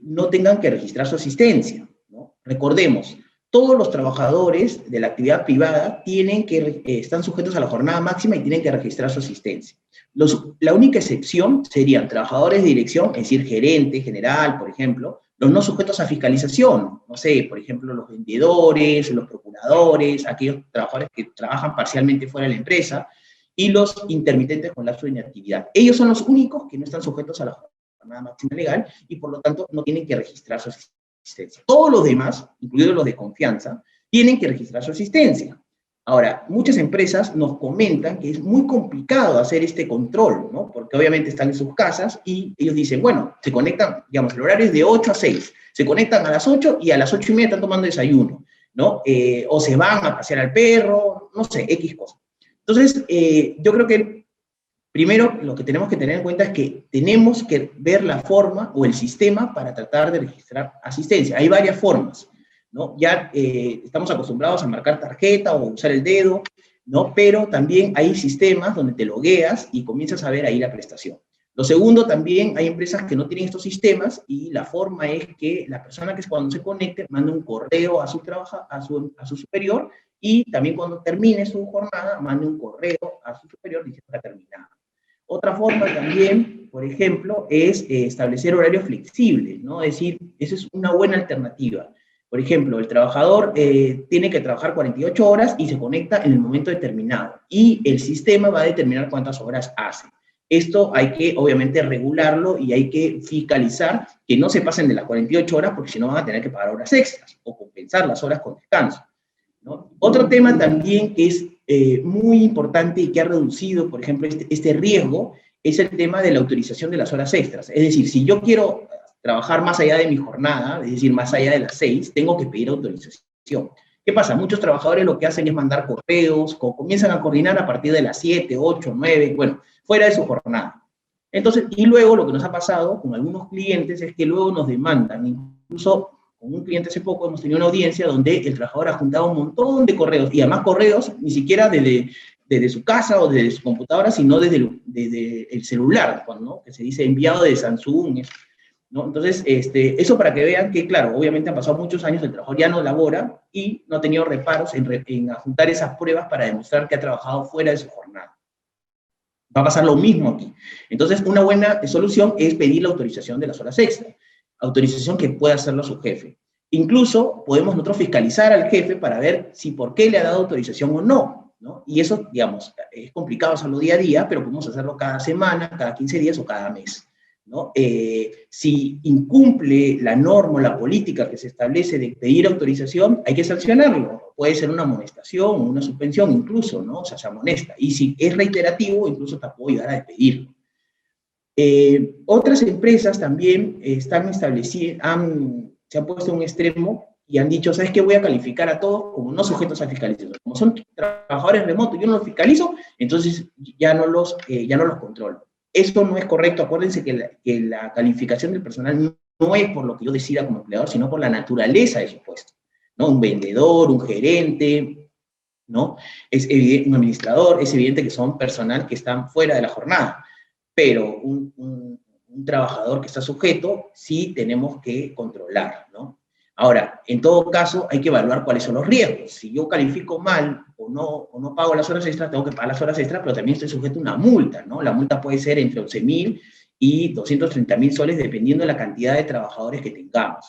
no tengan que registrar su asistencia, ¿no? Recordemos, todos los trabajadores de la actividad privada están sujetos a la jornada máxima y tienen que registrar su asistencia. La única excepción serían trabajadores de dirección, es decir, gerente, general, por ejemplo, los no sujetos a fiscalización, no sé, por ejemplo, los vendedores, los procuradores, aquellos trabajadores que trabajan parcialmente fuera de la empresa, y los intermitentes con lapso de inactividad. Ellos son los únicos que no están sujetos a la jornada máxima legal y por lo tanto no tienen que registrar su asistencia. Todos los demás, incluidos los de confianza, tienen que registrar su asistencia. Ahora, muchas empresas nos comentan que es muy complicado hacer este control, ¿no? Porque obviamente están en sus casas y ellos dicen, bueno, se conectan, digamos, el horario es de 8 a 6, se conectan a las 8 y a las 8:30 están tomando desayuno, ¿no? O se van a pasear al perro, no sé, X cosas. Entonces, yo creo que Primero, lo que tenemos que tener en cuenta es que tenemos que ver la forma o el sistema para tratar de registrar asistencia. Hay varias formas, ¿no? Ya estamos acostumbrados a marcar tarjeta o usar el dedo, ¿no? Pero también hay sistemas donde te logueas y comienzas a ver ahí la prestación. Lo segundo, también hay empresas que no tienen estos sistemas y la forma es que la persona que cuando se conecte manda un correo a a su superior y también cuando termine su jornada mande un correo a su superior diciendo que ha terminado. Otra forma también, por ejemplo, es establecer horarios flexibles, ¿no? Es decir, esa es una buena alternativa. Por ejemplo, el trabajador tiene que trabajar 48 horas y se conecta en el momento determinado. Y el sistema va a determinar cuántas horas hace. Esto hay que, obviamente, regularlo y hay que fiscalizar que no se pasen de las 48 horas porque si no van a tener que pagar horas extras o compensar las horas con descanso, ¿no? Otro tema también que es muy importante y que ha reducido, por ejemplo, este riesgo, es el tema de la autorización de las horas extras. Es decir, si yo quiero trabajar más allá de mi jornada, es decir, más allá de las 6, tengo que pedir autorización. ¿Qué pasa? Muchos trabajadores lo que hacen es mandar correos, comienzan a coordinar a partir de las 7, 8, 9, bueno, fuera de su jornada. Entonces, y luego lo que nos ha pasado con algunos clientes es que luego nos demandan, incluso con un cliente hace poco hemos tenido una audiencia donde el trabajador ha juntado un montón de correos, y además correos ni siquiera desde su casa o desde su computadora, sino desde el celular, ¿no? Que se dice enviado de Samsung, ¿no? Entonces, eso para que vean que, claro, obviamente han pasado muchos años, el trabajador ya no labora y no ha tenido reparos en adjuntar esas pruebas para demostrar que ha trabajado fuera de su jornada. Va a pasar lo mismo aquí. Entonces, una buena solución es pedir la autorización de las horas extra, autorización que pueda hacerlo su jefe. Incluso podemos nosotros fiscalizar al jefe para ver si por qué le ha dado autorización o no, ¿no? Y eso, digamos, es complicado hacerlo día a día, pero podemos hacerlo cada semana, cada 15 días o cada mes, ¿no? Si incumple la norma o la política que se establece de pedir autorización, hay que sancionarlo. Puede ser una amonestación o una suspensión incluso, ¿no? O sea, se amonesta. Y si es reiterativo, incluso te puede llegar a despedirlo. Otras empresas también están establecidas, se han puesto en un extremo y han dicho, ¿sabes qué? Voy a calificar a todos como no sujetos a fiscalización. Como son trabajadores remotos, yo no los fiscalizo, entonces ya no los controlo. Esto no es correcto. Acuérdense que la calificación del personal no es por lo que yo decida como empleador, sino por la naturaleza de su puesto, ¿no? Un vendedor, un gerente, ¿no? Es evidente, un administrador, es evidente que son personal que están fuera de la jornada, pero un trabajador que está sujeto, sí tenemos que controlar, ¿no? Ahora, en todo caso, hay que evaluar cuáles son los riesgos. Si yo califico mal o no pago las horas extras, tengo que pagar las horas extras, pero también estoy sujeto a una multa, ¿no? La multa puede ser entre 11.000 y 230.000 soles, dependiendo de la cantidad de trabajadores que tengamos.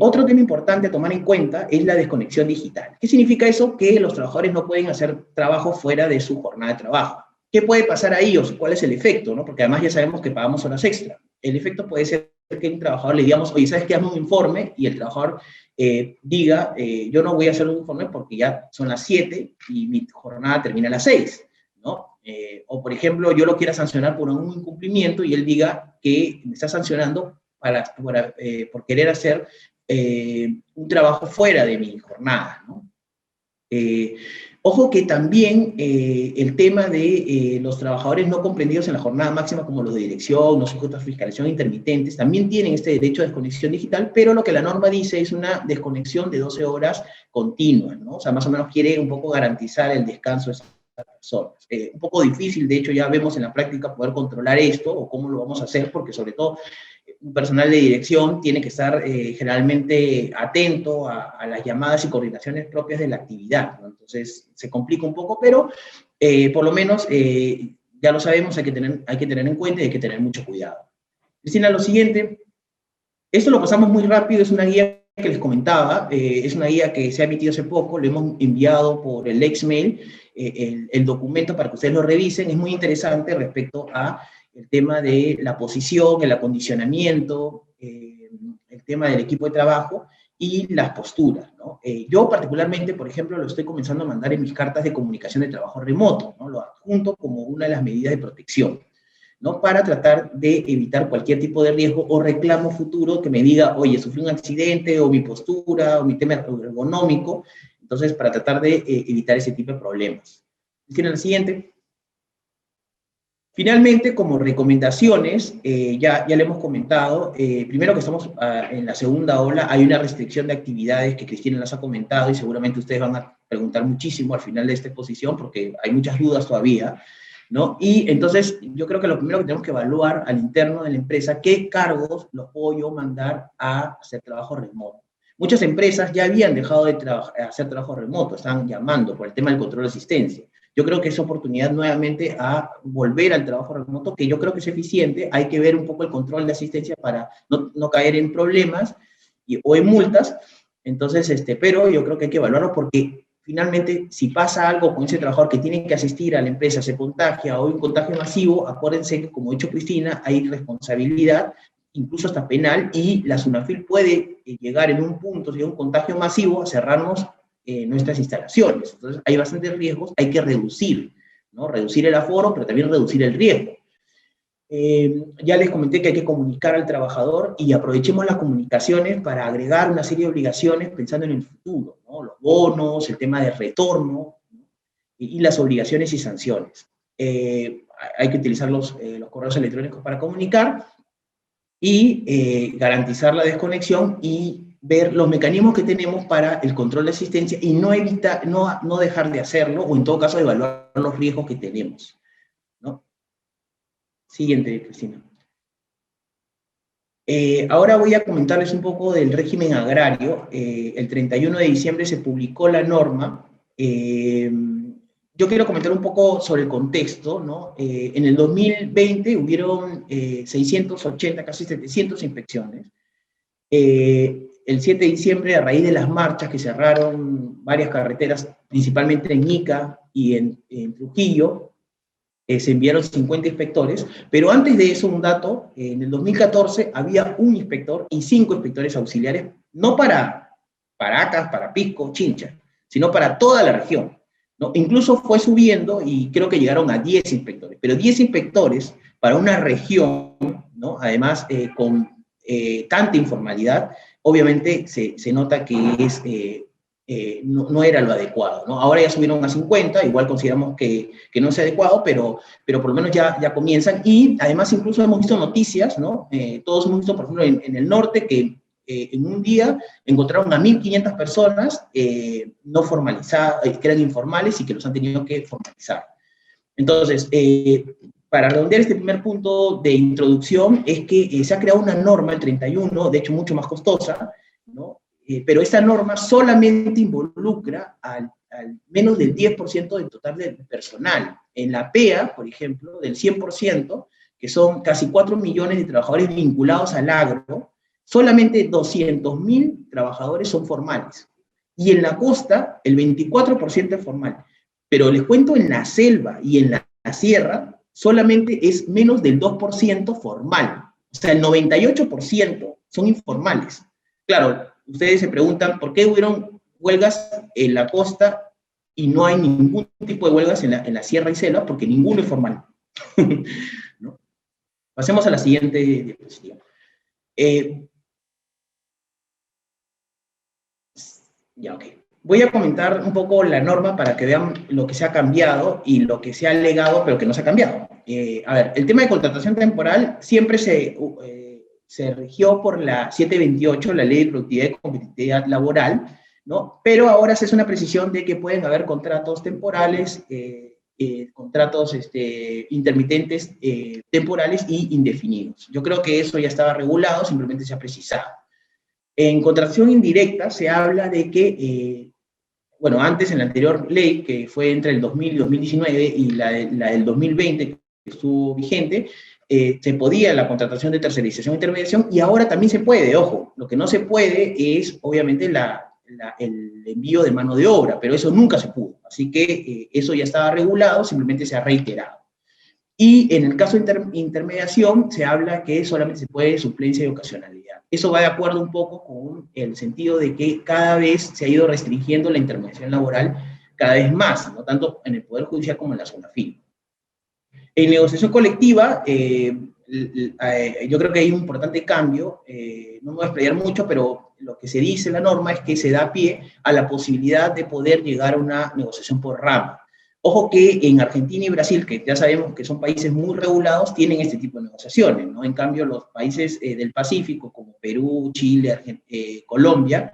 Otro tema importante a tomar en cuenta es la desconexión digital. ¿Qué significa eso? Que los trabajadores no pueden hacer trabajo fuera de su jornada de trabajo. ¿Qué puede pasar ahí o cuál es el efecto, ¿no? Porque además ya sabemos que pagamos horas extra. El efecto puede ser que un trabajador le digamos, oye, ¿sabes qué? Hazme un informe, y el trabajador diga, yo no voy a hacer un informe porque ya son las 7 y mi jornada termina a las 6, ¿no? O, por ejemplo, yo lo quiera sancionar por un incumplimiento y él diga que me está sancionando por querer hacer un trabajo fuera de mi jornada, ¿no? Ojo que también el tema de los trabajadores no comprendidos en la jornada máxima, como los de dirección, los sujetos a fiscalización intermitentes, también tienen este derecho a desconexión digital, pero lo que la norma dice es una desconexión de 12 horas continuas, ¿no? O sea, más o menos quiere un poco garantizar el descanso de esas personas. Un poco difícil, de hecho, ya vemos en la práctica poder controlar esto, o cómo lo vamos a hacer, porque sobre todo un personal de dirección tiene que estar generalmente atento a las llamadas y coordinaciones propias de la actividad, ¿no? Entonces se complica un poco, pero por lo menos ya lo sabemos, hay que tener en cuenta y hay que tener mucho cuidado. Cristina, lo siguiente, esto lo pasamos muy rápido, es una guía que les comentaba, es una guía que se ha emitido hace poco, lo hemos enviado por el Xmail, el documento para que ustedes lo revisen, es muy interesante respecto a el tema de la posición, el acondicionamiento, el tema del equipo de trabajo y las posturas, ¿no? Yo particularmente, por ejemplo, lo estoy comenzando a mandar en mis cartas de comunicación de trabajo remoto, ¿no? Lo adjunto como una de las medidas de protección, ¿no? Para tratar de evitar cualquier tipo de riesgo o reclamo futuro que me diga, oye, sufrí un accidente, o mi postura, o mi tema ergonómico, entonces para tratar de evitar ese tipo de problemas. ¿Tienen el siguiente? Finalmente, como recomendaciones, ya le hemos comentado, primero que estamos en la segunda ola, hay una restricción de actividades que Cristina las ha comentado y seguramente ustedes van a preguntar muchísimo al final de esta exposición porque hay muchas dudas todavía, ¿no? Y entonces yo creo que lo primero que tenemos que evaluar al interno de la empresa, qué cargos los puedo yo mandar a hacer trabajo remoto. Muchas empresas ya habían dejado de hacer trabajo remoto, estaban llamando por el tema del control de asistencia. Yo creo que es oportunidad nuevamente a volver al trabajo remoto, que yo creo que es eficiente. Hay que ver un poco el control de asistencia para no caer en problemas o en multas. Entonces, pero yo creo que hay que evaluarlo porque finalmente, si pasa algo con ese trabajador que tiene que asistir a la empresa, se contagia o hay un contagio masivo, acuérdense que, como ha dicho Cristina, hay responsabilidad, incluso hasta penal, y la SUNAFIL puede llegar en un punto, si hay un contagio masivo, a cerrarnos nuestras instalaciones. Entonces, hay bastantes riesgos, hay que reducir, ¿no? Reducir el aforo, pero también reducir el riesgo. Ya les comenté que hay que comunicar al trabajador y aprovechemos las comunicaciones para agregar una serie de obligaciones pensando en el futuro, ¿no? Los bonos, el tema de retorno, ¿no? Y las obligaciones y sanciones. Hay que utilizar los correos electrónicos para comunicar y garantizar la desconexión y ver los mecanismos que tenemos para el control de asistencia y no dejar de hacerlo, o en todo caso evaluar los riesgos que tenemos, ¿no? Siguiente, Cristina. Ahora voy a comentarles un poco del régimen agrario. El 31 de diciembre se publicó la norma. Yo quiero comentar un poco sobre el contexto, ¿no? En el 2020 hubieron 680, casi 700 inspecciones. El 7 de diciembre, a raíz de las marchas que cerraron varias carreteras, principalmente en Ica y en Trujillo, se enviaron 50 inspectores, pero antes de eso, un dato, en el 2014 había un inspector y 5 inspectores auxiliares, no para Paracas, para Pisco, Chincha, sino para toda la región, ¿no? Incluso fue subiendo y creo que llegaron a 10 inspectores, pero 10 inspectores para una región, ¿no? Además con tanta informalidad, obviamente se nota que no era lo adecuado, ¿no? Ahora ya subieron a 50, igual consideramos que no es adecuado, pero por lo menos ya comienzan, y además incluso hemos visto noticias, ¿no? Todos hemos visto, por ejemplo, en el norte, que en un día encontraron a 1.500 personas no formalizadas, que eran informales y que los han tenido que formalizar. Entonces, para redondear este primer punto de introducción, es que se ha creado una norma, el 31, de hecho mucho más costosa, ¿no? Pero esta norma solamente involucra al menos del 10% del total del personal. En la PEA, por ejemplo, del 100%, que son casi 4 millones de trabajadores vinculados al agro, solamente 200.000 trabajadores son formales. Y en la costa, el 24% es formal. Pero les cuento, en la selva y en la sierra, solamente es menos del 2% formal. O sea, el 98% son informales. Claro, ustedes se preguntan por qué hubieron huelgas en la costa y no hay ningún tipo de huelgas en la sierra y selva, porque ninguno es formal. ¿No? Pasemos a la siguiente diapositiva. Ya, ok. Voy a comentar un poco la norma para que vean lo que se ha cambiado y lo que se ha alegado, pero que no se ha cambiado. A ver, el tema de contratación temporal siempre se rigió por la 728, la Ley de Productividad y Competitividad Laboral, ¿no? Pero ahora se hace una precisión de que pueden haber contratos temporales, contratos intermitentes temporales y indefinidos. Yo creo que eso ya estaba regulado, simplemente se ha precisado. En contratación indirecta se habla de que, bueno, antes en la anterior ley, que fue entre el 2000 y 2019, y la del 2020, que estuvo vigente, se podía la contratación de tercerización e intermediación, y ahora también se puede, ojo, lo que no se puede es, obviamente, el envío de mano de obra, pero eso nunca se pudo, así que eso ya estaba regulado, simplemente se ha reiterado. Y en el caso de intermediación se habla que solamente se puede suplencia y ocasionalidad. Eso va de acuerdo un poco con el sentido de que cada vez se ha ido restringiendo la intermediación laboral cada vez más, ¿no? Tanto en el Poder Judicial como en la SUNAFIL. En negociación colectiva, yo creo que hay un importante cambio, no me voy a explayar mucho, pero lo que se dice en la norma es que se da pie a la posibilidad de poder llegar a una negociación por rama. Ojo que en Argentina y Brasil, que ya sabemos que son países muy regulados, tienen este tipo de negociaciones, ¿no? En cambio, los países del Pacífico, como Perú, Chile, Colombia,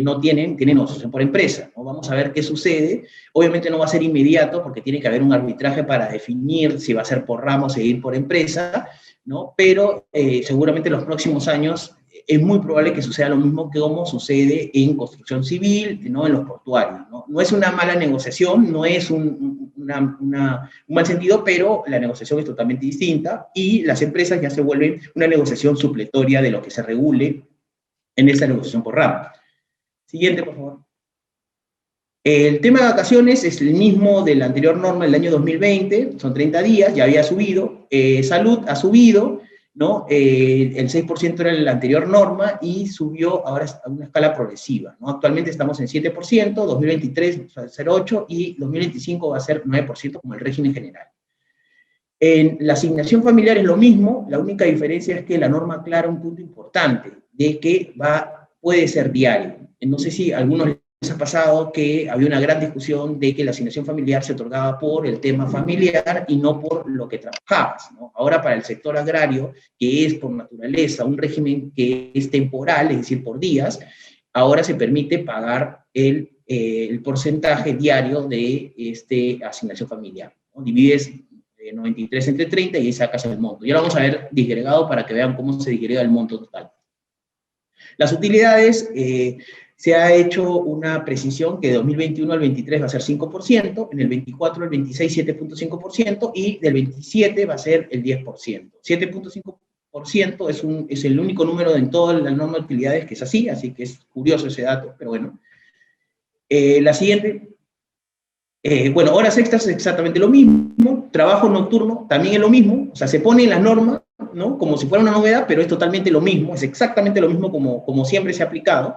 no tienen negociación por empresa, ¿no? Vamos a ver qué sucede. Obviamente no va a ser inmediato, porque tiene que haber un arbitraje para definir si va a ser por ramo o seguir por empresa, ¿no? Pero seguramente en los próximos años es muy probable que suceda lo mismo que como sucede en construcción civil, ¿no? En los portuarios, ¿no? No es una mala negociación, no es un mal sentido, pero la negociación es totalmente distinta y las empresas ya se vuelven una negociación supletoria de lo que se regule en esa negociación por ramo. Siguiente, por favor. El tema de vacaciones es el mismo de la anterior norma del año 2020, son 30 días, ya había subido. Salud ha subido, ¿no? El 6% era la anterior norma y subió ahora a una escala progresiva, ¿no? Actualmente estamos en 7%, 2023 va a ser 8% y 2025 va a ser 9% como el régimen general. En la asignación familiar es lo mismo, la única diferencia es que la norma aclara un punto importante, de que puede ser diario. No sé si a algunos les ha pasado que había una gran discusión de que la asignación familiar se otorgaba por el tema familiar y no por lo que trabajabas, ¿no? Ahora para el sector agrario, que es por naturaleza un régimen que es temporal, es decir, por días, ahora se permite pagar el porcentaje diario de asignación familiar, ¿no? Divides 93 entre 30 y ahí sacas el monto. Y ahora vamos a ver disgregado para que vean cómo se disgrega el monto total. Las utilidades, se ha hecho una precisión que de 2021 al 23 va a ser 5%, en el 24 al 26 7.5% y del 27 va a ser el 10%. 7.5% es el único número en toda la norma de utilidades que es así que es curioso ese dato, pero bueno. La siguiente. Bueno, horas extras es exactamente lo mismo, trabajo nocturno también es lo mismo, o sea, se pone en la norma, ¿no? Como si fuera una novedad, pero es totalmente lo mismo, es exactamente lo mismo como siempre se ha aplicado.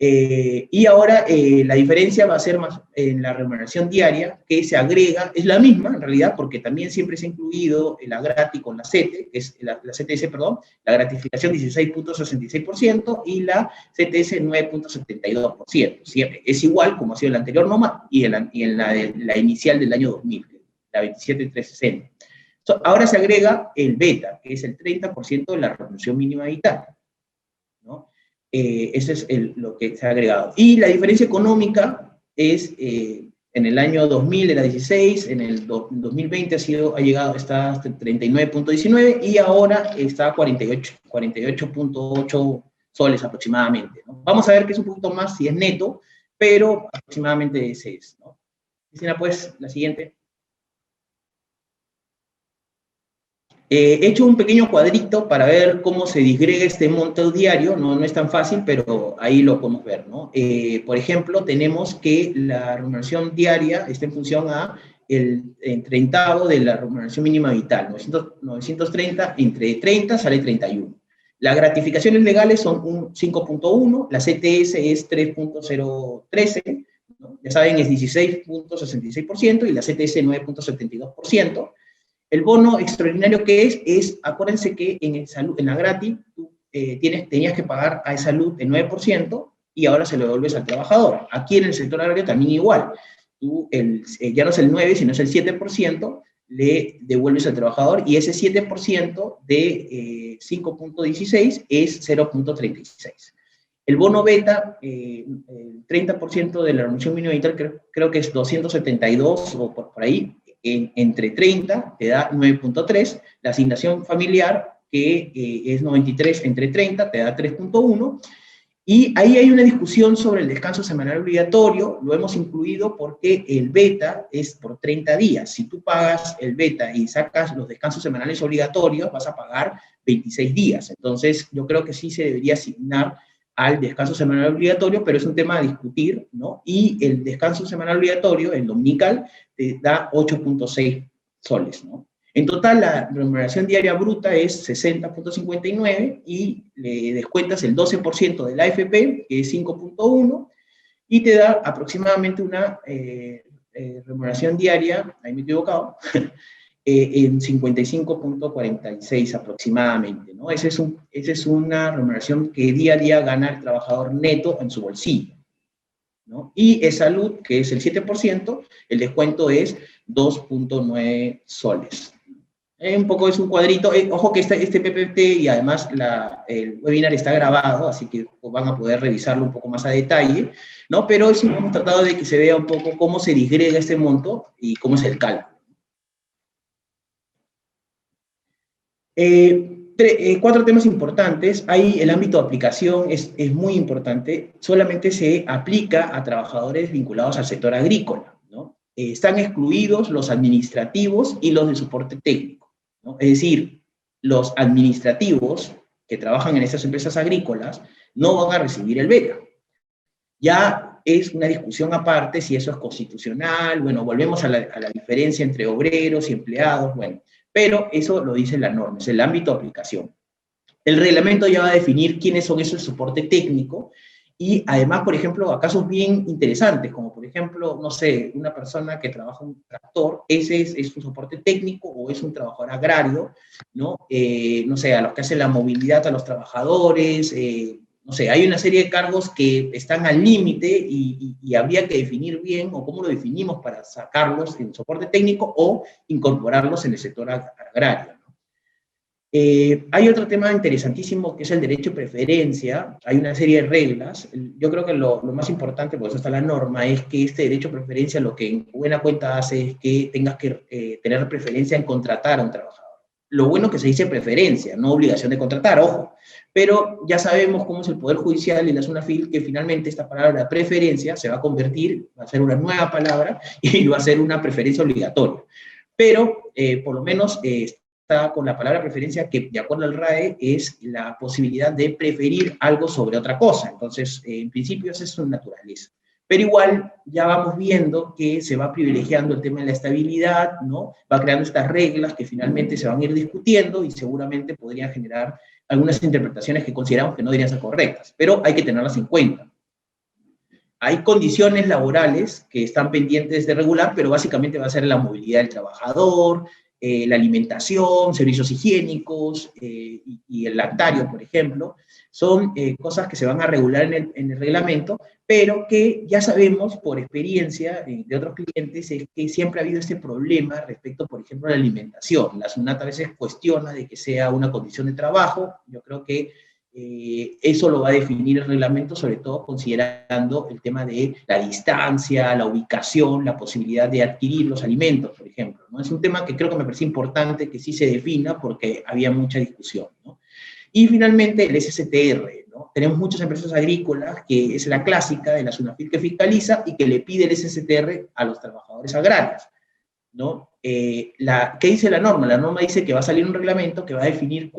Y ahora la diferencia va a ser más en la remuneración diaria, que se agrega, es la misma en realidad, porque también siempre se ha incluido la grati con la CETE, que es la CTS, perdón, la gratificación 16.66% y la CTS 9.72%. Siempre es igual como ha sido la anterior norma y en la inicial del año 2000, la 27.360. Ahora se agrega el beta, que es el 30% de la remuneración mínima vital, ¿no? Ese es lo que se ha agregado. Y la diferencia económica es, en el año 2000 era 16, en el 2020 está hasta 39.19 y ahora está a 48.8 soles aproximadamente, ¿no? Vamos a ver que es un poquito más si es neto, pero aproximadamente ese es, ¿no? Cristina, pues, la siguiente. He hecho un pequeño cuadrito para ver cómo se disgrega este monto diario, no es tan fácil, pero ahí lo podemos ver, ¿no? Por ejemplo, tenemos que la remuneración diaria está en función a el treintavo de la remuneración mínima vital, 930, entre 30 sale 31. Las gratificaciones legales son un 5.1, la CTS es 3.013, ¿no? Ya saben, es 16.66% y la CTS 9.72%. El bono extraordinario que acuérdense que en la gratis tú tenías que pagar a salud el 9% y ahora se lo devuelves al trabajador. Aquí en el sector agrario también igual. Tú ya no es el 9, sino es el 7%, le devuelves al trabajador y ese 7% de 5.16 es 0.36. El bono beta, el 30% de la remuneración mínima vital, creo que es 272 o por ahí, entre 30 te da 9.3, la asignación familiar, que es 93 entre 30, te da 3.1, y ahí hay una discusión sobre el descanso semanal obligatorio, lo hemos incluido porque el beta es por 30 días, si tú pagas el beta y sacas los descansos semanales obligatorios, vas a pagar 26 días, entonces yo creo que sí se debería asignar al descanso semanal obligatorio, pero es un tema a discutir, ¿no? Y el descanso semanal obligatorio, el dominical, te da 8.6 soles, ¿no? En total, la remuneración diaria bruta es 60.59 y le descuentas el 12% de la AFP, que es 5.1, y te da aproximadamente una remuneración diaria, ahí me he equivocado, en 55.46 aproximadamente, ¿no? Esa es una remuneración que día a día gana el trabajador neto en su bolsillo, ¿no? Y salud, que es el 7%, el descuento es 2.9 soles. Un poco es un cuadrito, ojo que este PPT y además el webinar está grabado, así que van a poder revisarlo un poco más a detalle, ¿no? Pero sí hemos tratado de que se vea un poco cómo se disgrega este monto y cómo es el cálculo. 4 temas importantes. Ahí el ámbito de aplicación es muy importante. Solamente se aplica a trabajadores vinculados al sector agrícola, ¿no? Están excluidos los administrativos y los de soporte técnico, ¿no? Es decir, los administrativos que trabajan en estas empresas agrícolas no van a recibir el beca. Ya es una discusión aparte si eso es constitucional. Bueno, volvemos a la diferencia entre obreros y empleados, bueno, pero eso lo dice la norma, es el ámbito de aplicación. El reglamento ya va a definir quiénes son esos de soporte técnico y además, por ejemplo, a casos bien interesantes, como por ejemplo, no sé, una persona que trabaja en un tractor, ese es un soporte técnico o es un trabajador agrario, ¿no? No sé, a los que hacen la movilidad a los trabajadores, no sé, hay una serie de cargos que están al límite y habría que definir bien o cómo lo definimos para sacarlos en soporte técnico o incorporarlos en el sector agrario. Hay otro tema interesantísimo que es el derecho de preferencia. Hay una serie de reglas. Yo creo que lo más importante, por eso está la norma, es que este derecho de preferencia lo que en buena cuenta hace es que tengas que tener preferencia en contratar a un trabajador. Lo bueno es que se dice preferencia, no obligación de contratar, ojo. Pero ya sabemos cómo es el Poder Judicial y la SUNAFIL, que finalmente esta palabra preferencia se va a convertir, va a ser una nueva palabra y va a ser una preferencia obligatoria. Pero, por lo menos, con la palabra preferencia, que de acuerdo al RAE es la posibilidad de preferir algo sobre otra cosa. Entonces, en principio esa es su naturaleza. Pero igual ya vamos viendo que se va privilegiando el tema de la estabilidad, ¿no? Va creando estas reglas que finalmente se van a ir discutiendo y seguramente podrían generar algunas interpretaciones que consideramos que no deberían ser correctas, pero hay que tenerlas en cuenta. Hay condiciones laborales que están pendientes de regular, pero básicamente va a ser la movilidad del trabajador, la alimentación, servicios higiénicos y el lactario, por ejemplo. Son cosas que se van a regular en el reglamento, pero que ya sabemos por experiencia de otros clientes es que siempre ha habido este problema respecto, por ejemplo, a la alimentación. La SUNAT a veces cuestiona de que sea una condición de trabajo. Yo creo que eso lo va a definir el reglamento, sobre todo considerando el tema de la distancia, la ubicación, la posibilidad de adquirir los alimentos, por ejemplo, ¿no? Es un tema que creo que me parece importante que sí se defina porque había mucha discusión, ¿no? Y finalmente el SSTR, ¿no? Tenemos muchas empresas agrícolas, que es la clásica de la SUNAFIL que fiscaliza y que le pide el SSTR a los trabajadores agrarios, ¿no? ¿Qué dice la norma? La norma dice que va a salir un reglamento que va a definir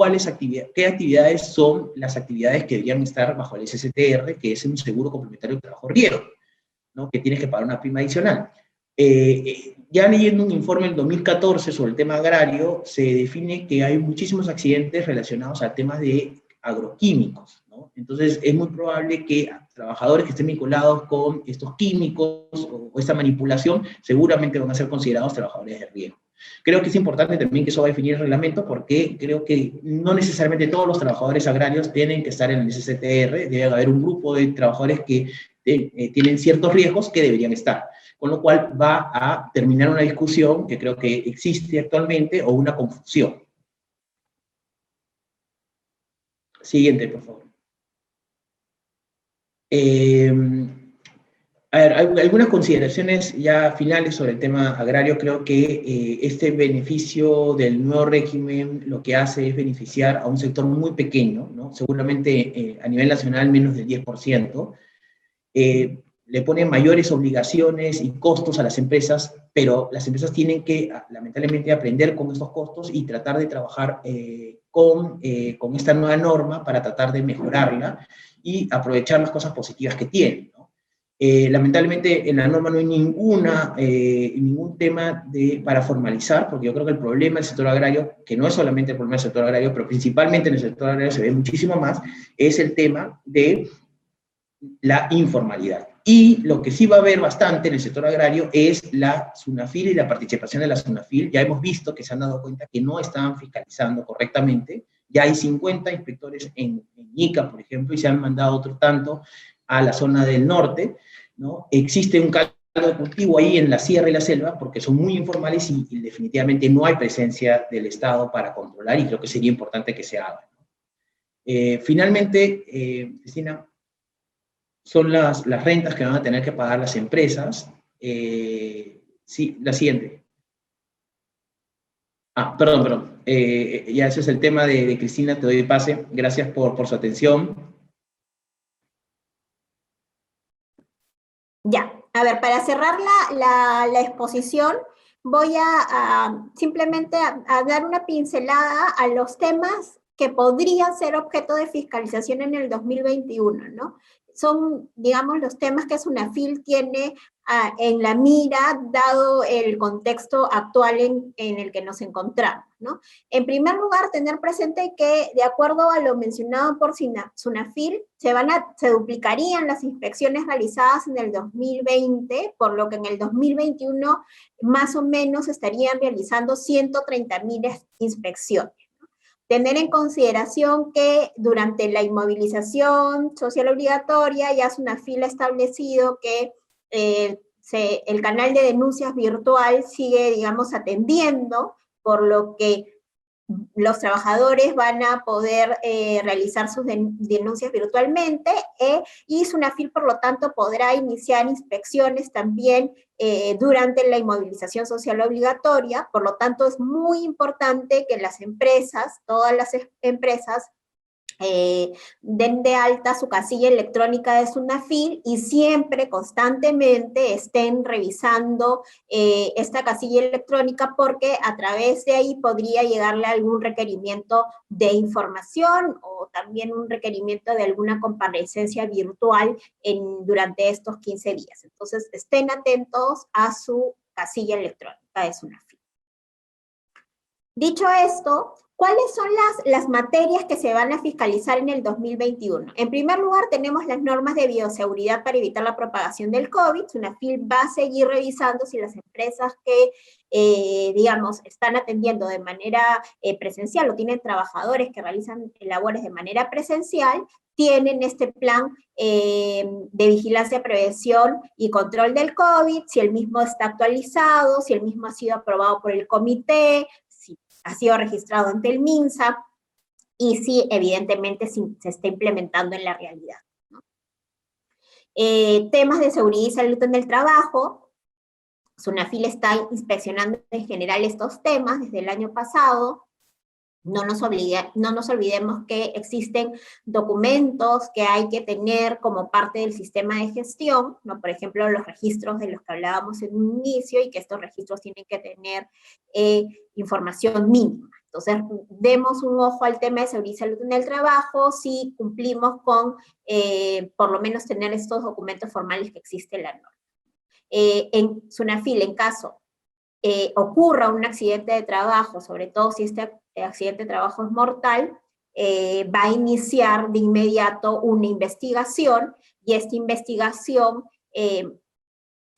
qué actividades son las actividades que deberían estar bajo el SSTR, que es un seguro complementario de trabajo riesgo, ¿no? Que tienes que pagar una prima adicional. Ya leyendo un informe del 2014 sobre el tema agrario, se define que hay muchísimos accidentes relacionados a temas de agroquímicos, ¿no? Entonces es muy probable que trabajadores que estén vinculados con estos químicos o esta manipulación seguramente van a ser considerados trabajadores de riesgo. Creo que es importante también que eso va a definir el reglamento porque creo que no necesariamente todos los trabajadores agrarios tienen que estar en el SSTR, debe haber un grupo de trabajadores que tienen ciertos riesgos que deberían estar, con lo cual va a terminar una discusión que creo que existe actualmente o una confusión. Siguiente, por favor. A ver, hay algunas consideraciones ya finales sobre el tema agrario. Creo que este beneficio del nuevo régimen lo que hace es beneficiar a un sector muy pequeño, ¿no? Seguramente a nivel nacional menos del 10%. Le pone mayores obligaciones y costos a las empresas, pero las empresas tienen que, lamentablemente, aprender con estos costos y tratar de trabajar con esta nueva norma para tratar de mejorarla y aprovechar las cosas positivas que tiene, ¿no? Lamentablemente en la norma no hay ningún tema para formalizar, porque yo creo que el problema del sector agrario, que no es solamente el problema del sector agrario, pero principalmente en el sector agrario se ve muchísimo más, es el tema de la informalidad. Y lo que sí va a haber bastante en el sector agrario es la SUNAFIL y la participación de la SUNAFIL. Ya hemos visto que se han dado cuenta que no estaban fiscalizando correctamente. Ya hay 50 inspectores en Ica, por ejemplo, y se han mandado otro tanto a la zona del norte, ¿no? Existe un caldo de cultivo ahí en la sierra y la selva, porque son muy informales y definitivamente no hay presencia del Estado para controlar, y creo que sería importante que se haga. Finalmente, Cristina, son las rentas que van a tener que pagar las empresas. Sí, la siguiente. Perdón. Ya ese es el tema de Cristina, te doy pase. Gracias por su atención. Ya, a ver, para cerrar la exposición, voy a simplemente a dar una pincelada a los temas que podrían ser objeto de fiscalización en el 2021, ¿no? Son, digamos, los temas que SUNAFIL tiene en la mira, dado el contexto actual en el que nos encontramos, ¿no? En primer lugar, tener presente que, de acuerdo a lo mencionado por SUNAFIL, se duplicarían las inspecciones realizadas en el 2020, por lo que en el 2021 más o menos estarían realizando 130.000 inspecciones. Tener en consideración que durante la inmovilización social obligatoria ya SUNAFIL ha establecido que el canal de denuncias virtual sigue, digamos, atendiendo, por lo que los trabajadores van a poder realizar sus denuncias virtualmente y SUNAFIL, por lo tanto, podrá iniciar inspecciones también durante la inmovilización social obligatoria. Por lo tanto, es muy importante que las empresas, todas las empresas, den de alta su casilla electrónica de SUNAFIL y siempre, constantemente, estén revisando esta casilla electrónica, porque a través de ahí podría llegarle algún requerimiento de información o también un requerimiento de alguna comparecencia virtual durante estos 15 días. Entonces, estén atentos a su casilla electrónica de SUNAFIL. Dicho esto, ¿cuáles son las materias que se van a fiscalizar en el 2021? En primer lugar, tenemos las normas de bioseguridad para evitar la propagación del COVID. SUNAFIL va a seguir revisando si las empresas que, digamos, están atendiendo de manera presencial o tienen trabajadores que realizan labores de manera presencial, tienen este plan de vigilancia, prevención y control del COVID, si el mismo está actualizado, si el mismo ha sido aprobado por el comité, si ha sido registrado ante el MINSA y si evidentemente se está implementando en la realidad, ¿no? Temas de seguridad y salud en el trabajo. SUNAFIL está inspeccionando en general estos temas desde el año pasado. No nos olvidemos que existen documentos que hay que tener como parte del sistema de gestión, ¿no? Por ejemplo, los registros de los que hablábamos en un inicio, y que estos registros tienen que tener información mínima. Entonces, demos un ojo al tema de seguridad y salud en el trabajo si cumplimos con, por lo menos, tener estos documentos formales que existe en la norma. En SUNAFIL, en caso ocurra un accidente de trabajo, sobre todo si este accidente de trabajo es mortal, va a iniciar de inmediato una investigación, y esta investigación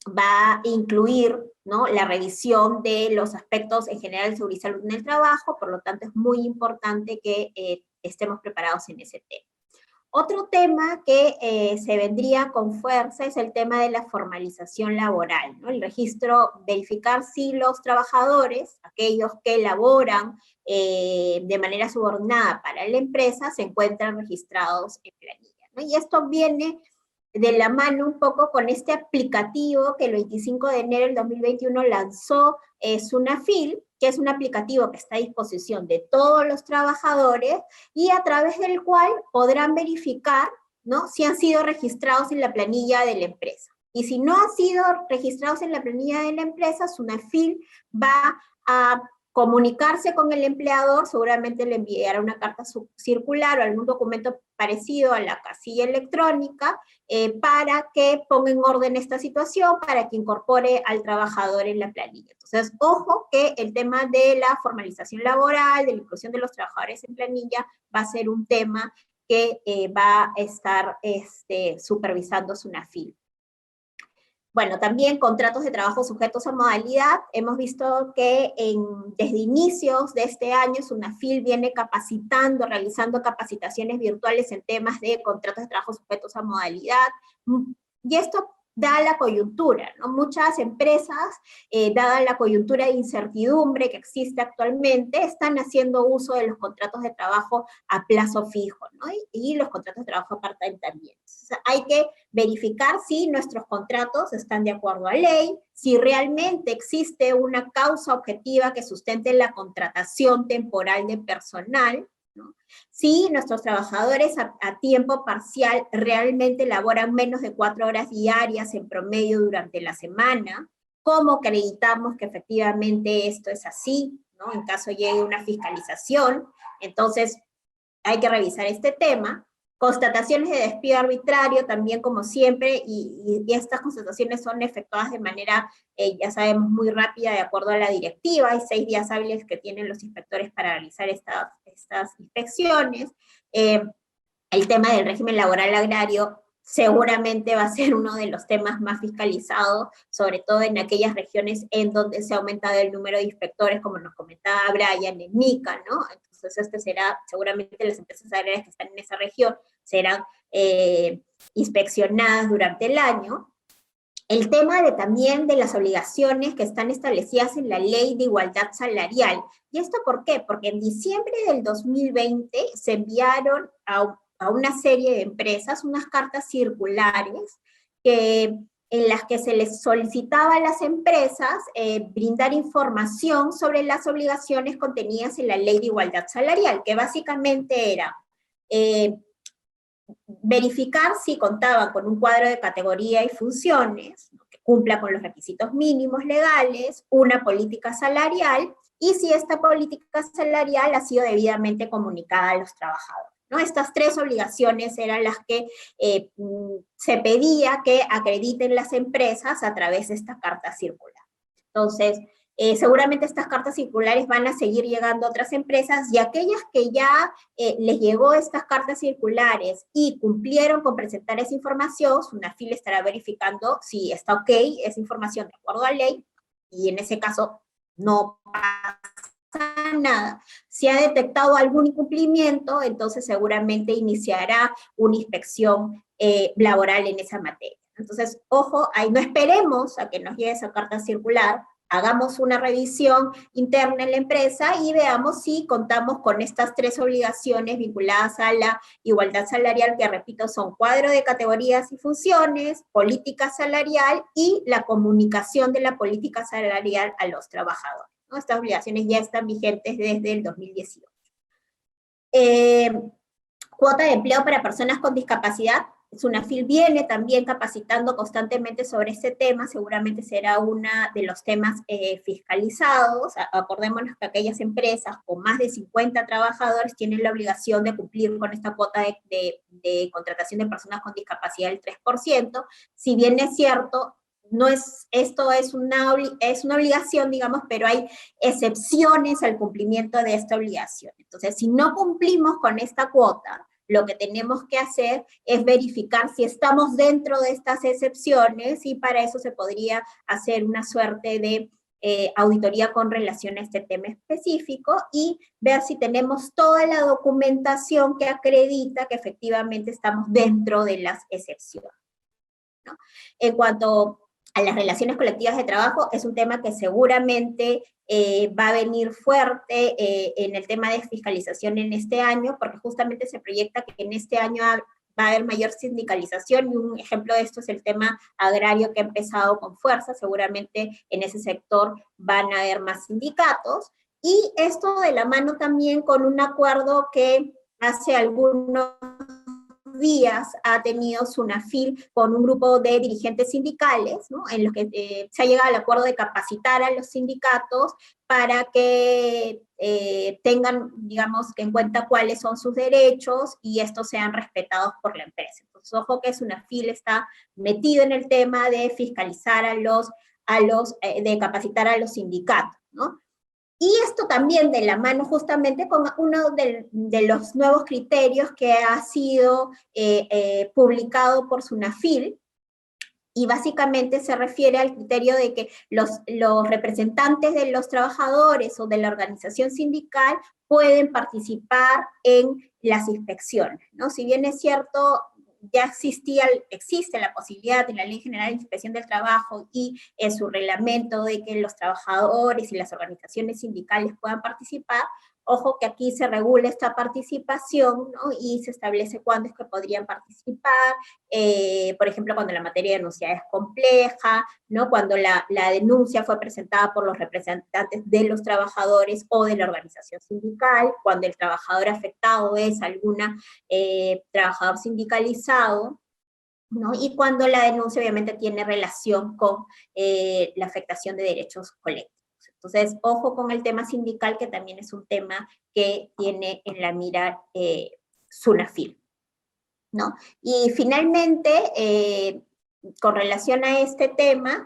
va a incluir, ¿no?, la revisión de los aspectos en general de seguridad y salud en el trabajo. Por lo tanto, es muy importante que estemos preparados en ese tema. Otro tema que se vendría con fuerza es el tema de la formalización laboral, ¿no? El registro, verificar si los trabajadores, aquellos que laboran de manera subordinada para la empresa, se encuentran registrados en planilla, ¿no? Y esto viene de la mano un poco con este aplicativo que el 25 de enero del 2021 lanzó SUNAFIL, que es un aplicativo que está a disposición de todos los trabajadores y a través del cual podrán verificar, ¿no?, si han sido registrados en la planilla de la empresa. Y si no han sido registrados en la planilla de la empresa, SUNAFIL va a comunicarse con el empleador, seguramente le enviará una carta circular o algún documento parecido a la casilla electrónica para que ponga en orden esta situación, para que incorpore al trabajador en la planilla. Entonces, ojo que el tema de la formalización laboral, de la inclusión de los trabajadores en planilla, va a ser un tema que va a estar supervisando SUNAFIL. Bueno, también contratos de trabajo sujetos a modalidad. Hemos visto que desde inicios de este año SUNAFIL viene capacitando, realizando capacitaciones virtuales en temas de contratos de trabajo sujetos a modalidad. Y esto dada la coyuntura, ¿no? Muchas empresas, dada la coyuntura de incertidumbre que existe actualmente, están haciendo uso de los contratos de trabajo a plazo fijo, ¿no? Y los contratos de trabajo part-time también. O sea, hay que verificar si nuestros contratos están de acuerdo a ley, si realmente existe una causa objetiva que sustente la contratación temporal de personal, ¿no? Si nuestros trabajadores a tiempo parcial realmente laboran menos de 4 horas diarias en promedio durante la semana, ¿cómo acreditamos que efectivamente esto es así, ¿no? En caso llegue una fiscalización, entonces hay que revisar este tema. Constataciones de despido arbitrario también, como siempre, y estas constataciones son efectuadas de manera, ya sabemos, muy rápida de acuerdo a la directiva. Hay 6 días hábiles que tienen los inspectores para realizar estas inspecciones. El tema del régimen laboral agrario seguramente va a ser uno de los temas más fiscalizados, sobre todo en aquellas regiones en donde se ha aumentado el número de inspectores, como nos comentaba Brian, en Mica, ¿no? Entonces este será, seguramente las empresas agrarias que están en esa región serán inspeccionadas durante el año. El tema también de las obligaciones que están establecidas en la Ley de Igualdad Salarial. ¿Y esto por qué? Porque en diciembre del 2020 se enviaron a una serie de empresas unas cartas circulares en las que se les solicitaba a las empresas brindar información sobre las obligaciones contenidas en la Ley de Igualdad Salarial, que básicamente era verificar si contaban con un cuadro de categoría y funciones, ¿no?, que cumpla con los requisitos mínimos legales, una política salarial, y si esta política salarial ha sido debidamente comunicada a los trabajadores, ¿no? Estas 3 obligaciones eran las que se pedía que acrediten las empresas a través de esta carta circular. Entonces, seguramente estas cartas circulares van a seguir llegando a otras empresas, y aquellas que ya les llegó estas cartas circulares y cumplieron con presentar esa información, SUNAFIL estará verificando si está ok esa información de acuerdo a ley, y en ese caso no pasa nada. Si ha detectado algún incumplimiento, entonces seguramente iniciará una inspección laboral en esa materia. Entonces, ojo, ahí no esperemos a que nos llegue esa carta circular, hagamos una revisión interna en la empresa y veamos si contamos con estas 3 obligaciones vinculadas a la igualdad salarial, que repito, son cuadro de categorías y funciones, política salarial y la comunicación de la política salarial a los trabajadores, ¿no? Estas obligaciones ya están vigentes desde el 2018. Cuota de empleo para personas con discapacidad. SUNAFIL viene también capacitando constantemente sobre este tema, seguramente será uno de los temas fiscalizados. Acordémonos que aquellas empresas con más de 50 trabajadores tienen la obligación de cumplir con esta cuota de contratación de personas con discapacidad del 3%, si bien es cierto, esto es una obligación, digamos, pero hay excepciones al cumplimiento de esta obligación. Entonces, si no cumplimos con esta cuota, lo que tenemos que hacer es verificar si estamos dentro de estas excepciones, y para eso se podría hacer una suerte de auditoría con relación a este tema específico y ver si tenemos toda la documentación que acredita que efectivamente estamos dentro de las excepciones, ¿no? En cuanto a las relaciones colectivas de trabajo, es un tema que seguramente va a venir fuerte en el tema de fiscalización en este año, porque justamente se proyecta que en este año va a haber mayor sindicalización, y un ejemplo de esto es el tema agrario, que ha empezado con fuerza. Seguramente en ese sector van a haber más sindicatos, y esto de la mano también con un acuerdo que hace algunos días ha tenido SUNAFIL con un grupo de dirigentes sindicales, ¿no?, en los que se ha llegado al acuerdo de capacitar a los sindicatos para que tengan, digamos, en cuenta cuáles son sus derechos y estos sean respetados por la empresa. Entonces, ojo que SUNAFIL está metido en el tema de fiscalizar de capacitar a los sindicatos, ¿no? Y esto también de la mano justamente con uno de los nuevos criterios que ha sido publicado por SUNAFIL, y básicamente se refiere al criterio de que los representantes de los trabajadores o de la organización sindical pueden participar en las inspecciones, ¿no? Si bien es cierto, ya existe la posibilidad en la Ley General de Inspección del Trabajo y en su reglamento de que los trabajadores y las organizaciones sindicales puedan participar. Ojo que aquí se regula esta participación, ¿no? Y se establece cuándo es que podrían participar, por ejemplo, cuando la materia denunciada es compleja, ¿no? Cuando la denuncia fue presentada por los representantes de los trabajadores o de la organización sindical, cuando el trabajador afectado es alguna trabajador sindicalizado, ¿no? Y cuando la denuncia obviamente tiene relación con la afectación de derechos colectivos. Entonces, ojo con el tema sindical, que también es un tema que tiene en la mira SUNAFIL, ¿no? Y finalmente, con relación a este tema,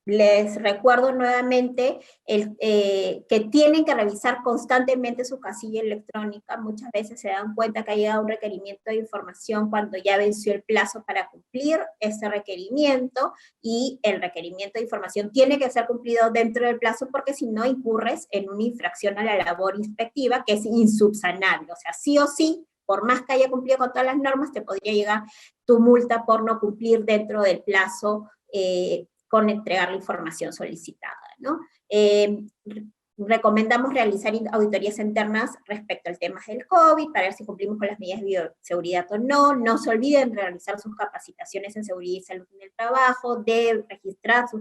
les recuerdo nuevamente que tienen que revisar constantemente su casilla electrónica. Muchas veces se dan cuenta que ha llegado un requerimiento de información cuando ya venció el plazo para cumplir ese requerimiento, y el requerimiento de información tiene que ser cumplido dentro del plazo, porque si no incurres en una infracción a la labor inspectiva que es insubsanable. O sea, sí o sí, por más que haya cumplido con todas las normas, te podría llegar tu multa por no cumplir dentro del plazo con entregar la información solicitada, ¿no? Recomendamos realizar auditorías internas respecto al tema del COVID, para ver si cumplimos con las medidas de bioseguridad o no. No se olviden de realizar sus capacitaciones en seguridad y salud en el trabajo, de registrar sus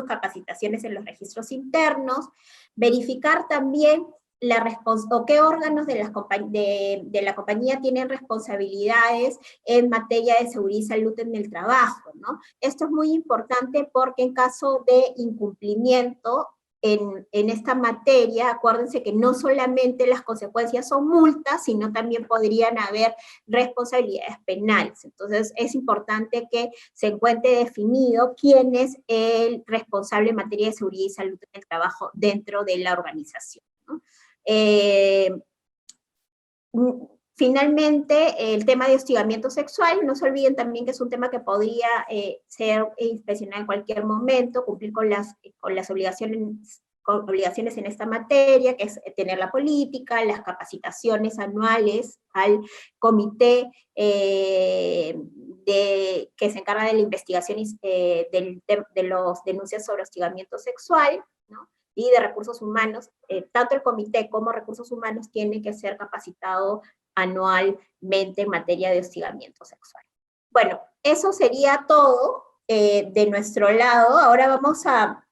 capacitaciones en los registros internos, verificar también qué órganos de la compañía tienen responsabilidades en materia de seguridad y salud en el trabajo, ¿no? Esto es muy importante porque en caso de incumplimiento en esta materia, acuérdense que no solamente las consecuencias son multas, sino también podrían haber responsabilidades penales. Entonces es importante que se encuentre definido quién es el responsable en materia de seguridad y salud en el trabajo dentro de la organización, ¿no? Finalmente, el tema de hostigamiento sexual, no se olviden también que es un tema que podría ser inspeccionado en cualquier momento, cumplir con las obligaciones en esta materia, que es tener la política, las capacitaciones anuales al comité que se encarga de la investigación de los denuncias sobre hostigamiento sexual, ¿no? Y de recursos humanos. Tanto el comité como recursos humanos tienen que ser capacitados anualmente en materia de hostigamiento sexual. Bueno, eso sería todo de nuestro lado. Ahora vamos a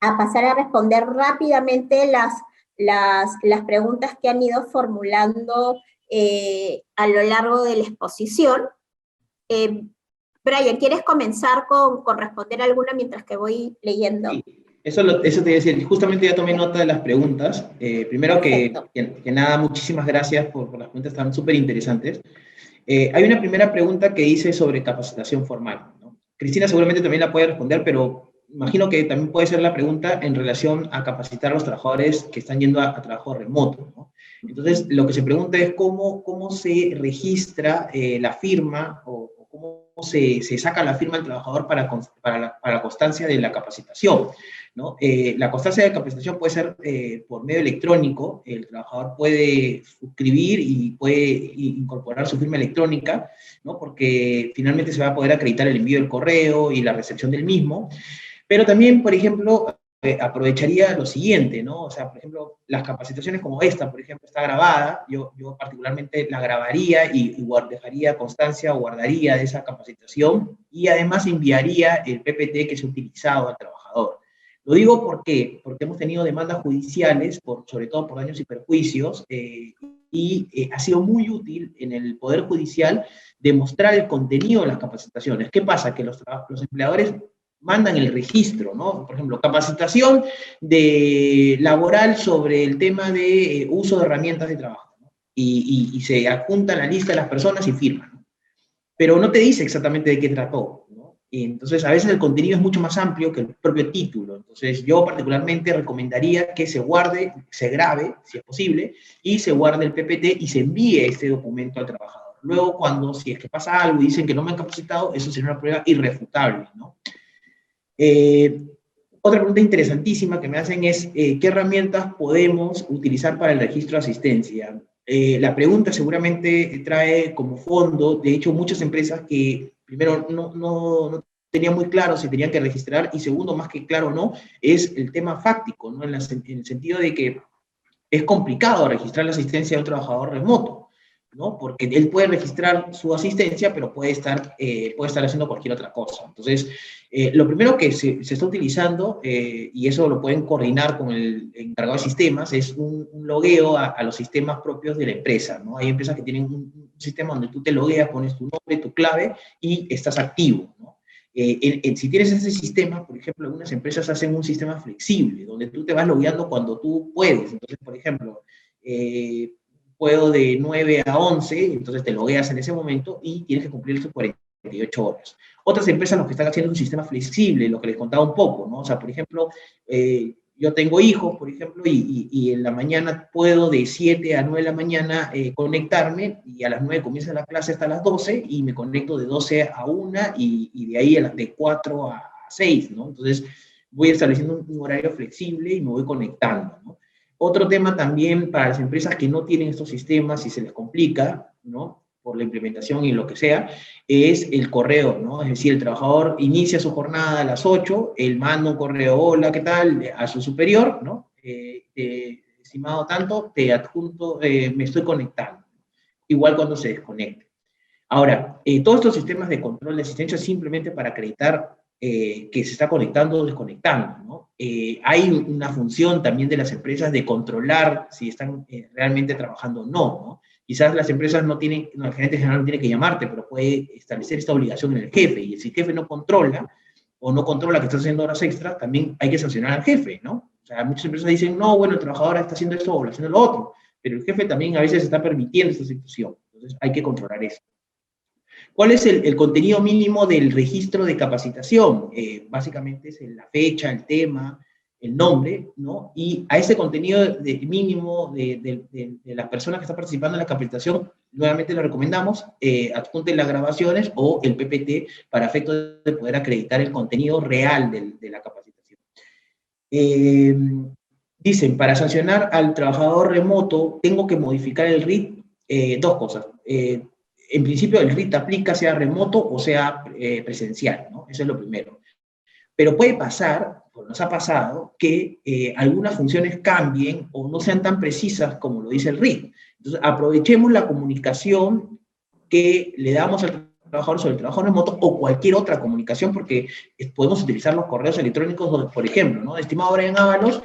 pasar a responder rápidamente las preguntas que han ido formulando a lo largo de la exposición. Brian, ¿quieres comenzar con responder alguna mientras que voy leyendo? Sí. Eso te iba a decir, justamente ya tomé nota de las preguntas. Primero que nada, muchísimas gracias por las preguntas, están súper interesantes. Hay una primera pregunta que dice sobre capacitación formal, ¿no? Cristina seguramente también la puede responder, pero imagino que también puede ser la pregunta en relación a capacitar a los trabajadores que están yendo a trabajo remoto, ¿no? Entonces, lo que se pregunta es cómo se registra la firma o cómo se saca la firma del trabajador para la constancia de la capacitación, ¿no? La constancia de capacitación puede ser por medio electrónico. El trabajador puede suscribir y puede incorporar su firma electrónica, ¿no? Porque finalmente se va a poder acreditar el envío del correo y la recepción del mismo. Pero también, por ejemplo, aprovecharía lo siguiente, ¿no? O sea, por ejemplo, las capacitaciones como esta, por ejemplo, está grabada, yo particularmente la grabaría y dejaría constancia o guardaría de esa capacitación, y además enviaría el PPT que se ha utilizado al trabajador. Lo digo porque hemos tenido demandas judiciales, sobre todo por daños y perjuicios, y ha sido muy útil en el Poder Judicial demostrar el contenido de las capacitaciones. ¿Qué pasa? Que los empleadores mandan el registro, ¿no? Por ejemplo, capacitación laboral sobre el tema de uso de herramientas de trabajo, ¿no? Y se adjunta la lista de las personas y firman, ¿no? Pero no te dice exactamente de qué trató, ¿no? Y entonces, a veces el contenido es mucho más amplio que el propio título. Entonces, yo particularmente recomendaría que se guarde, se grabe, si es posible, y se guarde el PPT y se envíe este documento al trabajador. Luego, si es que pasa algo y dicen que no me han capacitado, eso sería una prueba irrefutable, ¿no? Otra pregunta interesantísima que me hacen es, ¿qué herramientas podemos utilizar para el registro de asistencia? La pregunta seguramente trae como fondo, de hecho, muchas empresas que primero no tenían muy claro si tenían que registrar, y segundo, más que claro no, es el tema fáctico, ¿no? En el sentido de que es complicado registrar la asistencia de un trabajador remoto, ¿no? Porque él puede registrar su asistencia, pero puede estar haciendo cualquier otra cosa. Entonces, lo primero que se está utilizando, y eso lo pueden coordinar con el encargado de sistemas, es un logueo a los sistemas propios de la empresa, ¿no? Hay empresas que tienen un sistema donde tú te logueas, pones tu nombre, tu clave, y estás activo, ¿no? Si tienes ese sistema, por ejemplo, algunas empresas hacen un sistema flexible, donde tú te vas logueando cuando tú puedes. Entonces, por ejemplo, puedo de 9 a 11, entonces te logueas en ese momento y tienes que cumplir tus 48 horas. Otras empresas lo que están haciendo es un sistema flexible, lo que les contaba un poco, ¿no? O sea, por ejemplo, yo tengo hijos, por ejemplo, y en la mañana puedo de 7 a 9 de la mañana conectarme, y a las 9 comienza la clase hasta las 12, y me conecto de 12 a 1, y de ahí de 4 a 6, ¿no? Entonces voy estableciendo un horario flexible y me voy conectando, ¿no? Otro tema también para las empresas que no tienen estos sistemas y se les complica, ¿no? Por la implementación y lo que sea, es el correo, ¿no? Es decir, el trabajador inicia su jornada a las 8, él manda un correo, hola, ¿qué tal?, a su superior, ¿no? Estimado tanto, te adjunto, me estoy conectando. Igual cuando se desconecte. Ahora, todos estos sistemas de control de asistencia es simplemente para acreditar que se está conectando o desconectando, ¿no? Hay una función también de las empresas de controlar si están realmente trabajando o no, ¿no? Quizás las empresas no tienen, no, el gerente general no tiene que llamarte, pero puede establecer esta obligación en el jefe, y si el jefe no controla, o no controla que está haciendo horas extras, también hay que sancionar al jefe, ¿no? O sea, muchas empresas dicen, no, bueno, el trabajador está haciendo esto o haciendo lo otro, pero el jefe también a veces está permitiendo esta situación, entonces hay que controlar eso. ¿Cuál es el contenido mínimo del registro de capacitación? Básicamente es la fecha, el tema, el nombre, ¿no? Y a ese contenido mínimo de las personas que están participando en la capacitación, nuevamente le recomendamos, adjunten las grabaciones o el PPT para efectos de poder acreditar el contenido real de la capacitación. Dicen, para sancionar al trabajador remoto, tengo que modificar el RIT. Dos cosas. En principio, el RIT aplica sea remoto o sea presencial, ¿no? Eso es lo primero. Pero puede pasar, pues nos ha pasado, que algunas funciones cambien o no sean tan precisas como lo dice el RIT. Entonces, aprovechemos la comunicación que le damos al trabajador sobre el trabajo remoto o cualquier otra comunicación, porque podemos utilizar los correos electrónicos, por ejemplo, ¿no? Estimado Brian Ábalos,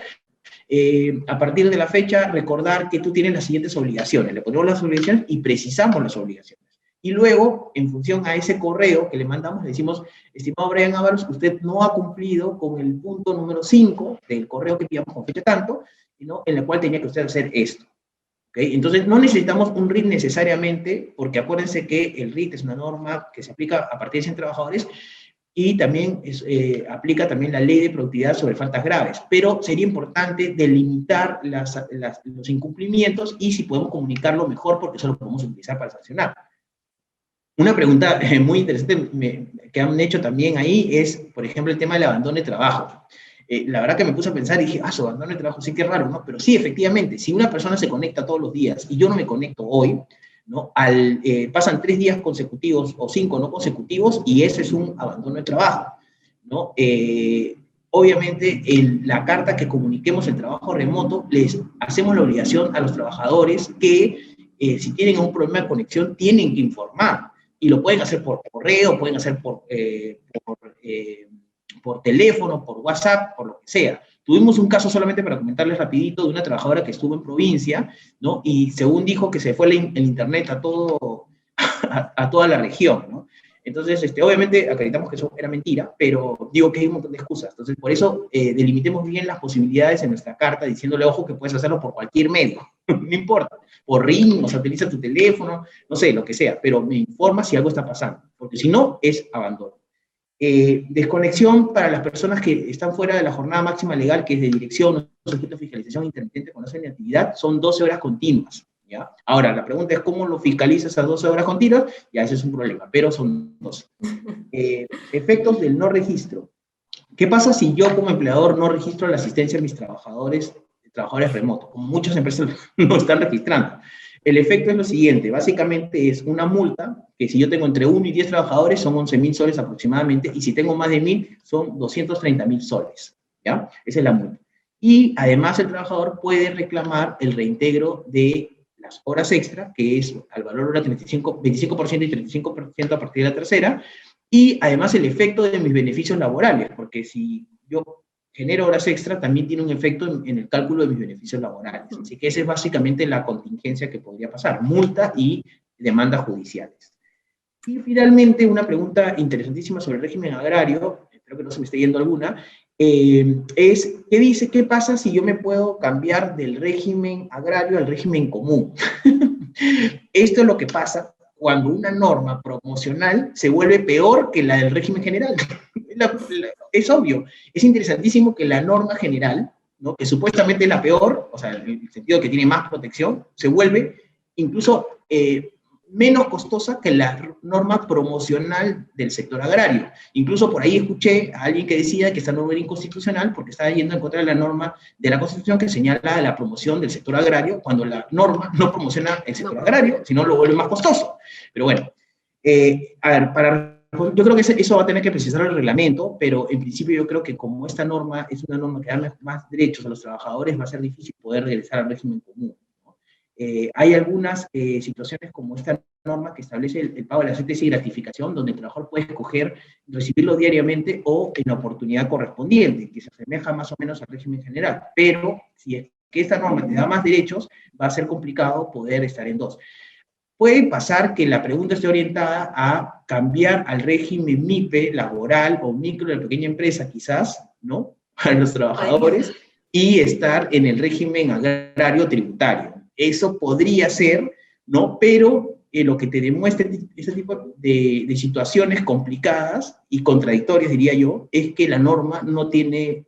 a partir de la fecha, recordar que tú tienes las siguientes obligaciones. Le ponemos las obligaciones y precisamos las obligaciones. Y luego, en función a ese correo que le mandamos, le decimos, estimado Brian Ábalos, usted no ha cumplido con el punto número 5 del correo que enviamos con fecha tanto, ¿no? En el cual tenía que usted hacer esto. ¿Okay? Entonces, no necesitamos un RIT necesariamente, porque acuérdense que el RIT es una norma que se aplica a partir de 100 trabajadores, y también aplica también la ley de productividad sobre faltas graves, pero sería importante delimitar los incumplimientos y si podemos comunicarlo mejor, porque eso lo podemos utilizar para sancionar. Una pregunta muy interesante que han hecho también ahí es, por ejemplo, el tema del abandono de trabajo. La verdad que me puse a pensar y dije, su abandono de trabajo, sí que raro, ¿no? Pero sí, efectivamente, si una persona se conecta todos los días y yo no me conecto hoy, ¿no? Pasan 3 días consecutivos o 5 no consecutivos y ese es un abandono de trabajo, ¿no? Obviamente, la carta que comuniquemos el trabajo remoto, les hacemos la obligación a los trabajadores que si tienen un problema de conexión, tienen que informar. Y lo pueden hacer por correo, pueden hacer por teléfono, por WhatsApp, por lo que sea. Tuvimos un caso, solamente para comentarles rapidito, de una trabajadora que estuvo en provincia, ¿no? Y según dijo que se fue el internet a toda la región, ¿no? Entonces, obviamente, acreditamos que eso era mentira, pero digo que hay un montón de excusas. Entonces, por eso, delimitemos bien las posibilidades en nuestra carta, diciéndole, ojo, que puedes hacerlo por cualquier medio, no importa, por ring, o sea, utiliza tu teléfono, no sé, lo que sea, pero me informa si algo está pasando, porque si no, es abandono. Desconexión para las personas que están fuera de la jornada máxima legal, que es de dirección, sujeto a fiscalización intermitente con esa actividad, son 12 horas continuas, ¿ya? Ahora, la pregunta es cómo lo fiscaliza esas 12 horas continuas, ya ese es un problema, pero son 12. Efectos del no registro. ¿Qué pasa si yo como empleador no registro la asistencia de mis trabajadores remotos? Como muchas empresas no están registrando. El efecto es lo siguiente, básicamente es una multa, que si yo tengo entre 1 y 10 trabajadores son 11.000 soles aproximadamente, y si tengo más de 1.000 son 230.000 soles, ¿ya? Esa es la multa. Y además el trabajador puede reclamar el reintegro de las horas extra, que es al valor hora 25% y 35% a partir de la tercera, y además el efecto de mis beneficios laborales, porque si yo genero horas extra, también tiene un efecto en el cálculo de mis beneficios laborales. Así que esa es básicamente la contingencia que podría pasar, multa y demandas judiciales. Y finalmente, una pregunta interesantísima sobre el régimen agrario, espero que no se me esté yendo alguna, es, ¿qué dice, qué pasa si yo me puedo cambiar del régimen agrario al régimen común? Esto es lo que pasa cuando una norma promocional se vuelve peor que la del régimen general. Es obvio, es interesantísimo que la norma general, ¿no?, que supuestamente es la peor, o sea, en el sentido que tiene más protección, se vuelve incluso menos costosa que la norma promocional del sector agrario. Incluso por ahí escuché a alguien que decía que esta norma era inconstitucional porque estaba yendo en contra de la norma de la Constitución que señala la promoción del sector agrario, cuando la norma no promociona el sector agrario, sino lo vuelve más costoso. Pero bueno, a ver, yo creo que eso va a tener que precisar el reglamento, pero en principio yo creo que como esta norma es una norma que da más derechos a los trabajadores, va a ser difícil poder regresar al régimen común. Hay algunas situaciones como esta norma que establece el pago de la CTS y gratificación, donde el trabajador puede escoger recibirlo diariamente o en la oportunidad correspondiente, que se asemeja más o menos al régimen general. Pero si es que esta norma te da más derechos, va a ser complicado poder estar en dos. Puede pasar que la pregunta esté orientada a cambiar al régimen MIPE laboral o micro de pequeña empresa, quizás, ¿no?, para los trabajadores, y estar en el régimen agrario tributario. Eso podría ser, ¿no? Pero lo que te demuestra ese tipo de situaciones complicadas y contradictorias, diría yo, es que la norma no tiene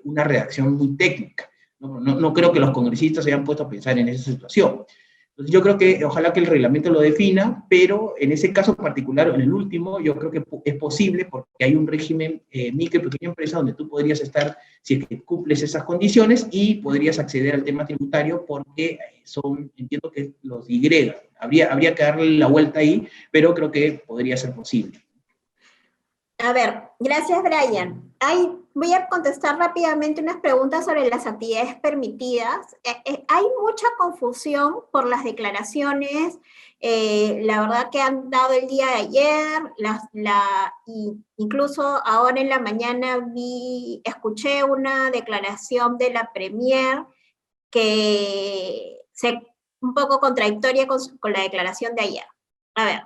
una redacción muy técnica. No creo que los congresistas se hayan puesto a pensar en esa situación. Entonces yo creo que ojalá que el reglamento lo defina, pero en ese caso particular, en el último, yo creo que es posible porque hay un régimen micro y pequeña empresa donde tú podrías estar, si es que cumples esas condiciones, y podrías acceder al tema tributario porque son, entiendo que los Y. Habría que darle la vuelta ahí, pero creo que podría ser posible. A ver, gracias, Brian. Voy a contestar rápidamente unas preguntas sobre las actividades permitidas. Hay mucha confusión por las declaraciones, la verdad que han dado el día de ayer, incluso ahora en la mañana escuché una declaración de la Premier que un poco contradictoria con la declaración de ayer. A ver.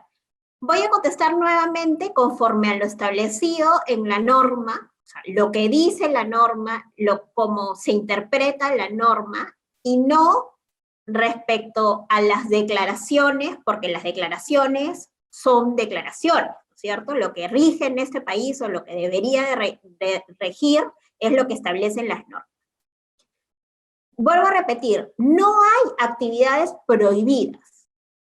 Voy a contestar nuevamente conforme a lo establecido en la norma, o sea, lo que dice la norma, cómo se interpreta la norma, y no respecto a las declaraciones, porque las declaraciones son declaraciones, ¿cierto? Lo que rige en este país o lo que debería de regir es lo que establecen las normas. Vuelvo a repetir, no hay actividades prohibidas.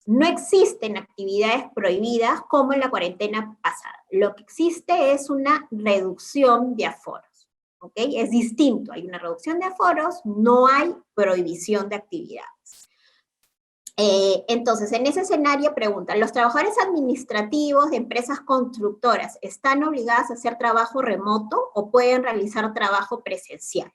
No existen actividades prohibidas como en la cuarentena pasada. Lo que existe es una reducción de aforos, ¿ok? Es distinto, hay una reducción de aforos, no hay prohibición de actividades. Entonces, en ese escenario preguntan, ¿los trabajadores administrativos de empresas constructoras están obligados a hacer trabajo remoto o pueden realizar trabajo presencial?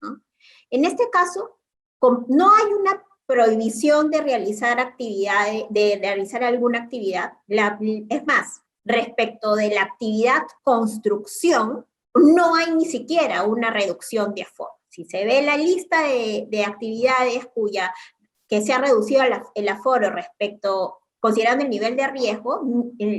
¿No? En este caso, no hay una prohibición de realizar actividades, de realizar alguna actividad. Es más, respecto de la actividad construcción, no hay ni siquiera una reducción de aforo. Si se ve la lista de actividades que se ha reducido el aforo considerando el nivel de riesgo,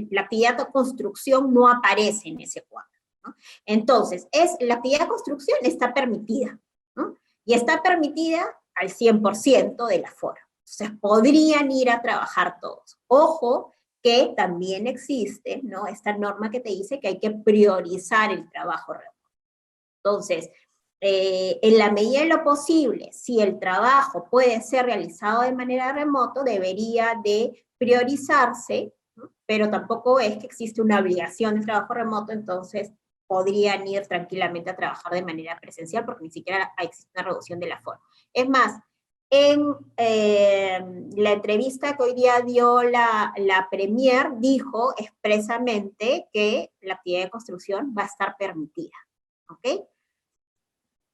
la actividad de construcción no aparece en ese cuadro, ¿no? Entonces, la actividad de construcción está permitida, ¿no? Y está permitida al 100% del aforo. Entonces, podrían ir a trabajar todos. Ojo, que también existe, ¿no?, esta norma que te dice que hay que priorizar el trabajo remoto. Entonces, en la medida de lo posible, si el trabajo puede ser realizado de manera remota, debería de priorizarse, ¿no? Pero tampoco es que existe una obligación de trabajo remoto, entonces podrían ir tranquilamente a trabajar de manera presencial porque ni siquiera existe una reducción del aforo. Es más, en la entrevista que hoy día dio la Premier, dijo expresamente que la actividad de construcción va a estar permitida. ¿Ok?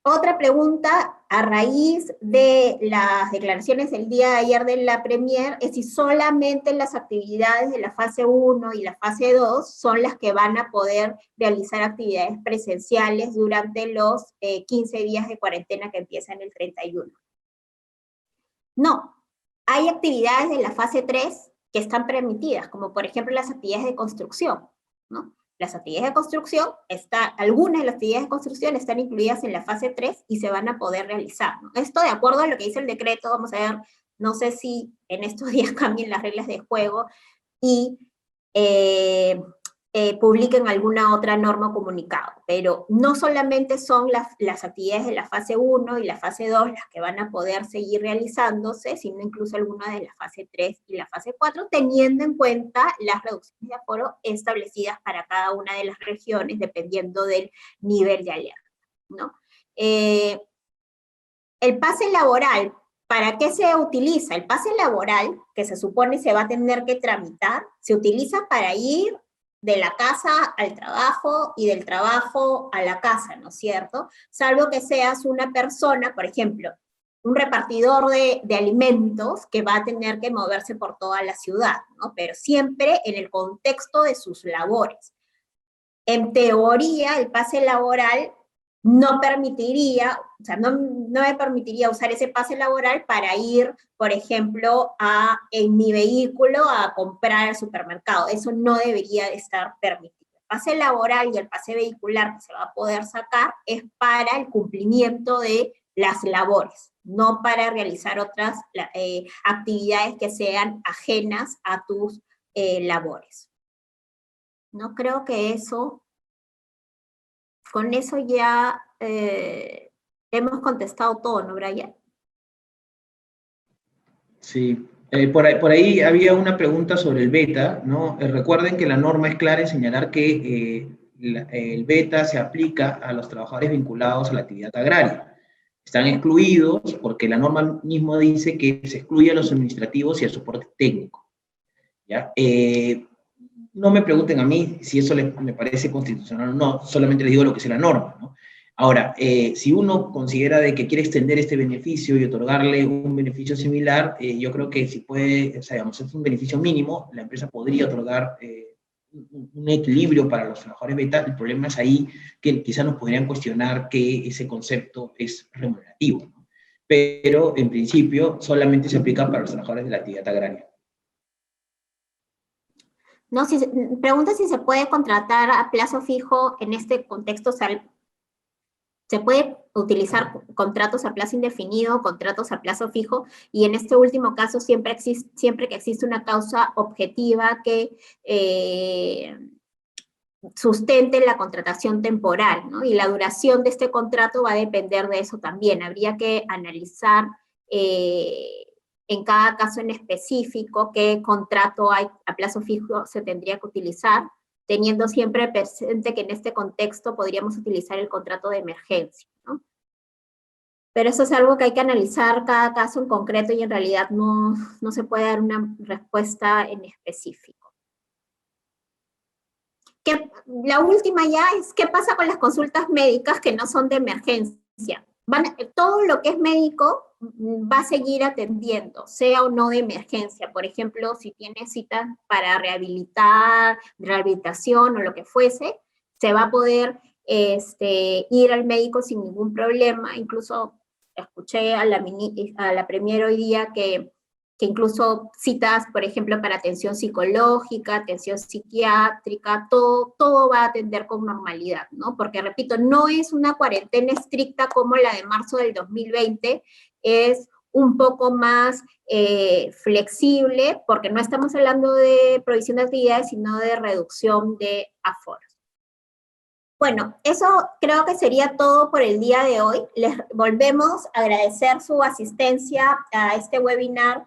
Otra pregunta, a raíz de las declaraciones del día de ayer de la Premier, es si solamente las actividades de la fase 1 y la fase 2 son las que van a poder realizar actividades presenciales durante los 15 días de cuarentena que empiezan el 31. No, hay actividades de la fase 3 que están permitidas, como por ejemplo las actividades de construcción, ¿no? Las actividades de construcción, algunas de las actividades de construcción están incluidas en la fase 3 y se van a poder realizar, ¿no? Esto de acuerdo a lo que dice el decreto, vamos a ver, no sé si en estos días cambien las reglas de juego y publiquen alguna otra norma o comunicado, pero no solamente son las actividades de la fase 1 y la fase 2 las que van a poder seguir realizándose, sino incluso algunas de la fase 3 y la fase 4, teniendo en cuenta las reducciones de aforo establecidas para cada una de las regiones, dependiendo del nivel de alerta, ¿no? El pase laboral, ¿para qué se utiliza? El pase laboral, que se supone se va a tener que tramitar, se utiliza para ir de la casa al trabajo y del trabajo a la casa, ¿no es cierto? Salvo que seas una persona, por ejemplo, un repartidor de alimentos que va a tener que moverse por toda la ciudad, ¿no? Pero siempre en el contexto de sus labores. En teoría, el pase laboral no permitiría, o sea, no me permitiría usar ese pase laboral para ir, por ejemplo, en mi vehículo a comprar al supermercado. Eso no debería de estar permitido. El pase laboral y el pase vehicular que se va a poder sacar es para el cumplimiento de las labores, no para realizar otras actividades que sean ajenas a tus labores. No creo que con eso ya hemos contestado todo, ¿no, Brian? Sí, por ahí había una pregunta sobre el beta, ¿no? Recuerden que la norma es clara en señalar que el beta se aplica a los trabajadores vinculados a la actividad agraria. Están excluidos porque la norma mismo dice que se excluye a los administrativos y al soporte técnico, ¿ya? No me pregunten a mí si eso me parece constitucional o no, solamente les digo lo que es la norma, ¿no? Ahora, si uno considera de que quiere extender este beneficio y otorgarle un beneficio similar, yo creo que si puede, o sea, digamos, es un beneficio mínimo, la empresa podría otorgar un equilibrio para los trabajadores beta. El problema es ahí que quizás nos podrían cuestionar que ese concepto es remunerativo, ¿no? Pero en principio solamente se aplica para los trabajadores de la actividad agraria. No, pregunta si se puede contratar a plazo fijo en este contexto. Se puede utilizar contratos a plazo indefinido, contratos a plazo fijo, y en este último caso siempre que existe una causa objetiva que sustente la contratación temporal, ¿no? Y la duración de este contrato va a depender de eso también. Habría que analizar en cada caso en específico qué contrato hay a plazo fijo se tendría que utilizar, teniendo siempre presente que en este contexto podríamos utilizar el contrato de emergencia, ¿no? Pero eso es algo que hay que analizar cada caso en concreto y en realidad no se puede dar una respuesta en específico. La última ya es, ¿qué pasa con las consultas médicas que no son de emergencia? Todo lo que es médico va a seguir atendiendo, sea o no de emergencia. Por ejemplo, si tiene citas para rehabilitación o lo que fuese, se va a poder ir al médico sin ningún problema. Incluso escuché a la Premier hoy día que incluso citas, por ejemplo, para atención psicológica, atención psiquiátrica, todo va a atender con normalidad, ¿no? Porque, repito, no es una cuarentena estricta como la de marzo del 2020, es un poco más flexible, porque no estamos hablando de provisión de actividades, sino de reducción de aforos. Bueno, eso creo que sería todo por el día de hoy. Les volvemos a agradecer su asistencia a este webinar,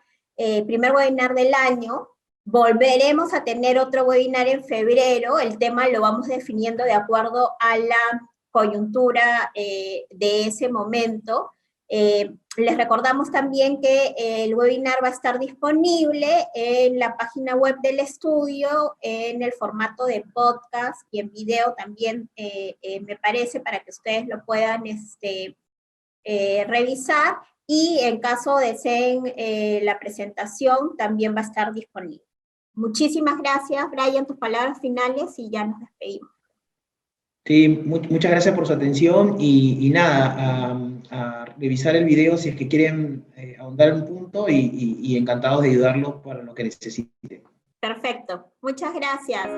primer webinar del año. Volveremos a tener otro webinar en febrero. El tema lo vamos definiendo de acuerdo a la coyuntura de ese momento. Les recordamos también que el webinar va a estar disponible en la página web del estudio, en el formato de podcast y en video también, me parece, para que ustedes lo puedan revisar, y en caso deseen la presentación también va a estar disponible. Muchísimas gracias, Brian, tus palabras finales y ya nos despedimos. Sí, muchas gracias por su atención y nada, a revisar el video si es que quieren ahondar en un punto y encantados de ayudarlos para lo que necesiten. Perfecto, muchas gracias.